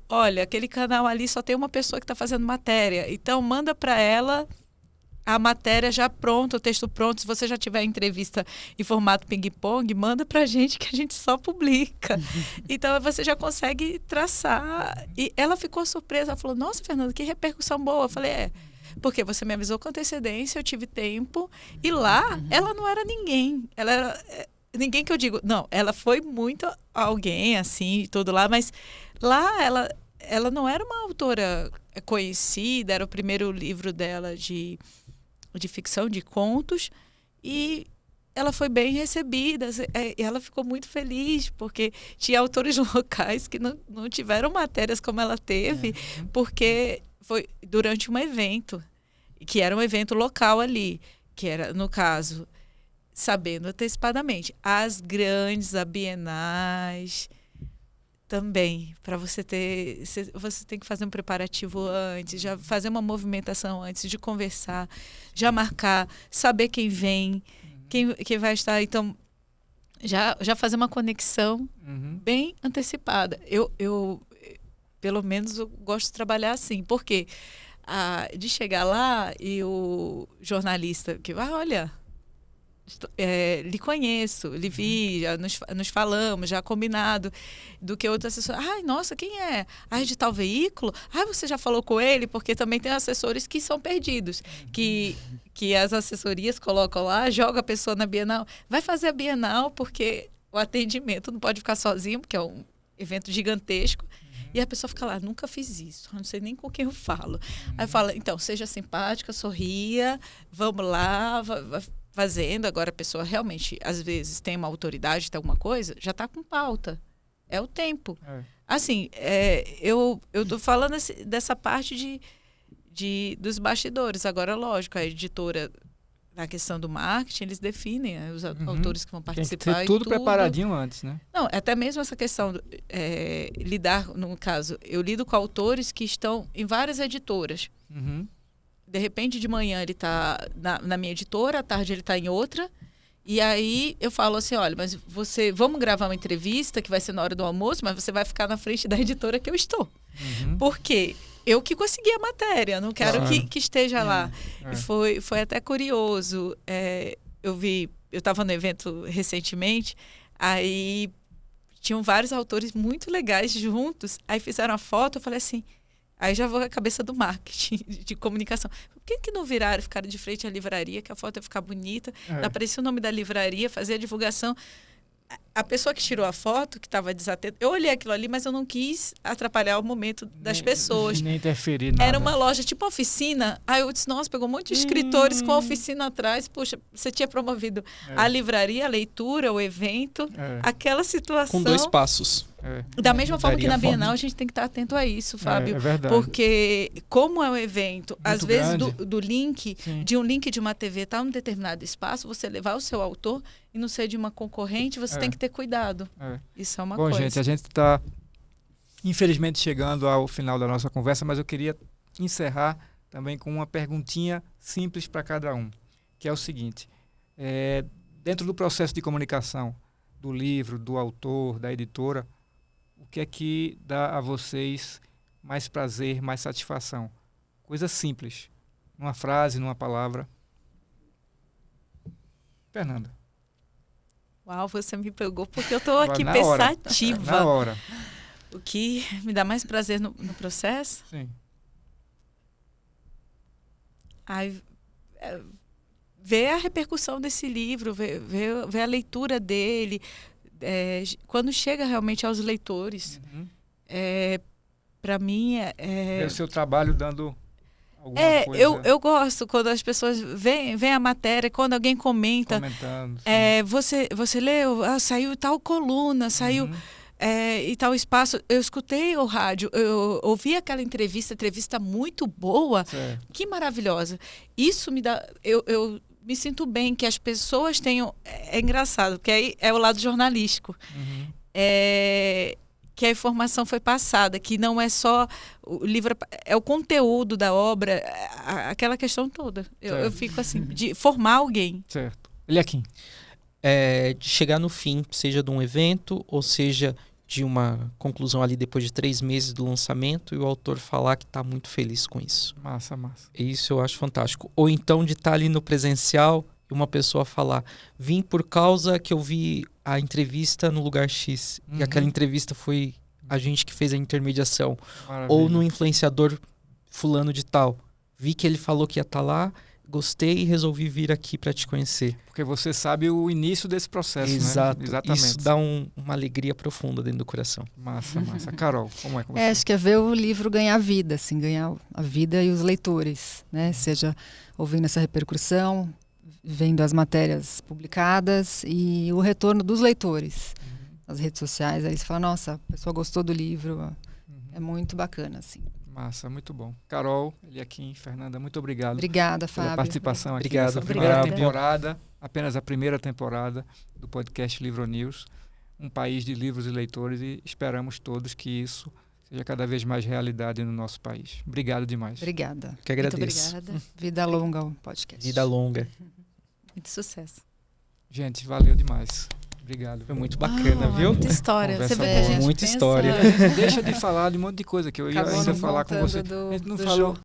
Olha, aquele canal ali só tem uma pessoa que está fazendo matéria, então manda para ela a matéria já pronta, o texto pronto. Se você já tiver entrevista em formato ping-pong, manda para a gente que a gente só publica. Então você já consegue traçar. E ela ficou surpresa, ela falou, nossa, Fernanda, que repercussão boa. Eu falei, porque você me avisou com antecedência, eu tive tempo, e lá ela não era ninguém. Ela era... Ninguém que eu digo, não, ela foi muito alguém, assim, tudo lá, mas lá ela não era uma autora conhecida, era o primeiro livro dela de ficção, de contos, e ela foi bem recebida, e ela ficou muito feliz, porque tinha autores locais que não tiveram matérias como ela teve, porque foi durante um evento, que era um evento local ali, que era, no caso... sabendo antecipadamente. As grandes, a bienais, também, para você tem que fazer um preparativo antes, já fazer uma movimentação antes de conversar, já marcar, saber quem vem, quem vai estar. Então, já fazer uma conexão bem antecipada. Eu pelo menos eu gosto de trabalhar assim. Por quê? De chegar lá e o jornalista que vai, olha, lhe conheço, lhe vi, já nos falamos, já combinado, do que outro assessor. Ai, nossa, quem é? De tal veículo? Você já falou com ele? Porque também tem assessores que são perdidos, que as assessorias colocam lá, joga a pessoa na Bienal, vai fazer a Bienal porque o atendimento não pode ficar sozinho, porque é um evento gigantesco. E a pessoa fica lá, nunca fiz isso, não sei nem com quem eu falo. Aí fala, então, seja simpática, sorria, vamos lá, vai fazendo. Agora a pessoa realmente, às vezes, tem uma autoridade, tem alguma coisa, já está com pauta. É o tempo. Assim, eu estou falando dessa parte dos bastidores. Agora, lógico, a editora, na questão do marketing, eles definem os autores que vão participar.
Tem que ter tudo preparadinho antes, né?
Não, até mesmo essa questão, lidar, no caso, eu lido com autores que estão em várias editoras. De repente, de manhã ele está na minha editora, à tarde ele está em outra. E aí eu falo assim, olha, mas vamos gravar uma entrevista que vai ser na hora do almoço, mas você vai ficar na frente da editora que eu estou. Por quê? Eu que consegui a matéria, não quero que esteja lá. E foi até curioso. Eu estava no evento recentemente, aí tinham vários autores muito legais juntos, aí fizeram a foto, eu falei assim, aí já vou com a cabeça do marketing, de comunicação. Por que não ficaram de frente à livraria, que a foto ia ficar bonita, aparecia o nome da livraria, fazia a divulgação. A pessoa que tirou a foto, que estava desatenta, eu olhei aquilo ali, mas eu não quis atrapalhar o momento das pessoas.
Nem interferir nada.
Era uma loja, tipo uma oficina. Aí eu disse, nossa, pegou um monte de escritores com a oficina atrás. Poxa, você tinha promovido a livraria, a leitura, o evento, aquela situação.
Com 2 passos.
Da mesma forma que na Bienal, a gente tem que estar atento a isso, Fábio.
É verdade.
Porque, como é um evento, às vezes do link,
Sim.
de um link de uma TV estar em um determinado espaço, você levar o seu autor e não ser de uma concorrente, você tem que ter cuidado. Isso é uma coisa.
Bom, gente, a gente está, infelizmente, chegando ao final da nossa conversa, mas eu queria encerrar também com uma perguntinha simples para cada um, que é o seguinte. Dentro do processo de comunicação do livro, do autor, da editora, o que é que dá a vocês mais prazer, mais satisfação? Coisa simples. Numa frase, numa palavra. Fernanda.
Uau, você me pegou porque eu estou aqui
Na
pensativa.
Na hora.
O que me dá mais prazer no processo?
Sim.
Ver a repercussão desse livro, ver a leitura dele, quando chega realmente aos leitores, para mim
Ver o seu trabalho dando alguma coisa.
Eu gosto quando as pessoas veem a matéria, quando alguém comenta,
comentando.
você leu, saiu tal coluna, saiu e tal espaço. Eu escutei o rádio, eu ouvi aquela entrevista muito boa, que maravilhosa. Isso me dá, eu me sinto bem que as pessoas tenham. É engraçado, porque aí é o lado jornalístico. Que a informação foi passada, que não é só o livro, é o conteúdo da obra, aquela questão toda. Eu fico assim, de formar alguém.
Certo. Eliakim.
De chegar no fim, seja de um evento, ou seja de uma conclusão ali depois de 3 meses do lançamento, e o autor falar que está muito feliz com isso.
Massa, massa.
Isso eu acho fantástico. Ou então de estar ali no presencial e uma pessoa falar, vim por causa que eu vi a entrevista no lugar X, e aquela entrevista foi a gente que fez a intermediação.
Maravilha.
Ou no influenciador fulano de tal. Vi que ele falou que ia estar lá, gostei e resolvi vir aqui para te conhecer.
Porque você sabe o início desse processo,
Exato.
né? Exatamente.
Isso dá uma alegria profunda dentro do coração.
Massa, massa. Carol, como é com você?
Acho que é ver o livro ganhar vida, assim, ganhar a vida e os leitores, né? Seja ouvindo essa repercussão, vendo as matérias publicadas e o retorno dos leitores nas redes sociais. Aí você fala, nossa, a pessoa gostou do livro. É muito bacana, assim.
Massa, muito bom. Carol, Eliakim, Fernanda, muito obrigado.
Obrigada,
pela
Fábio.
participação aqui
Obrigado,
nessa primeira
Fábio.
temporada, apenas a primeira temporada do podcast Livro News, um país de livros e leitores, e esperamos todos que isso seja cada vez mais realidade no nosso país. Obrigado demais.
Obrigada.
Que agradeço.
Muito obrigada.
Vida longa o podcast.
Vida longa.
Muito sucesso.
Gente, valeu demais. Obrigado.
Foi muito bacana, viu?
Muita história.
Conversa
Você vê que
boa.
a gente
Muita
pensa-
história.
Deixa de falar de um monte de coisa que eu ia
Acabou
ainda
não
falar com
contando
você.
do-
A gente não
do
falou.
Jô.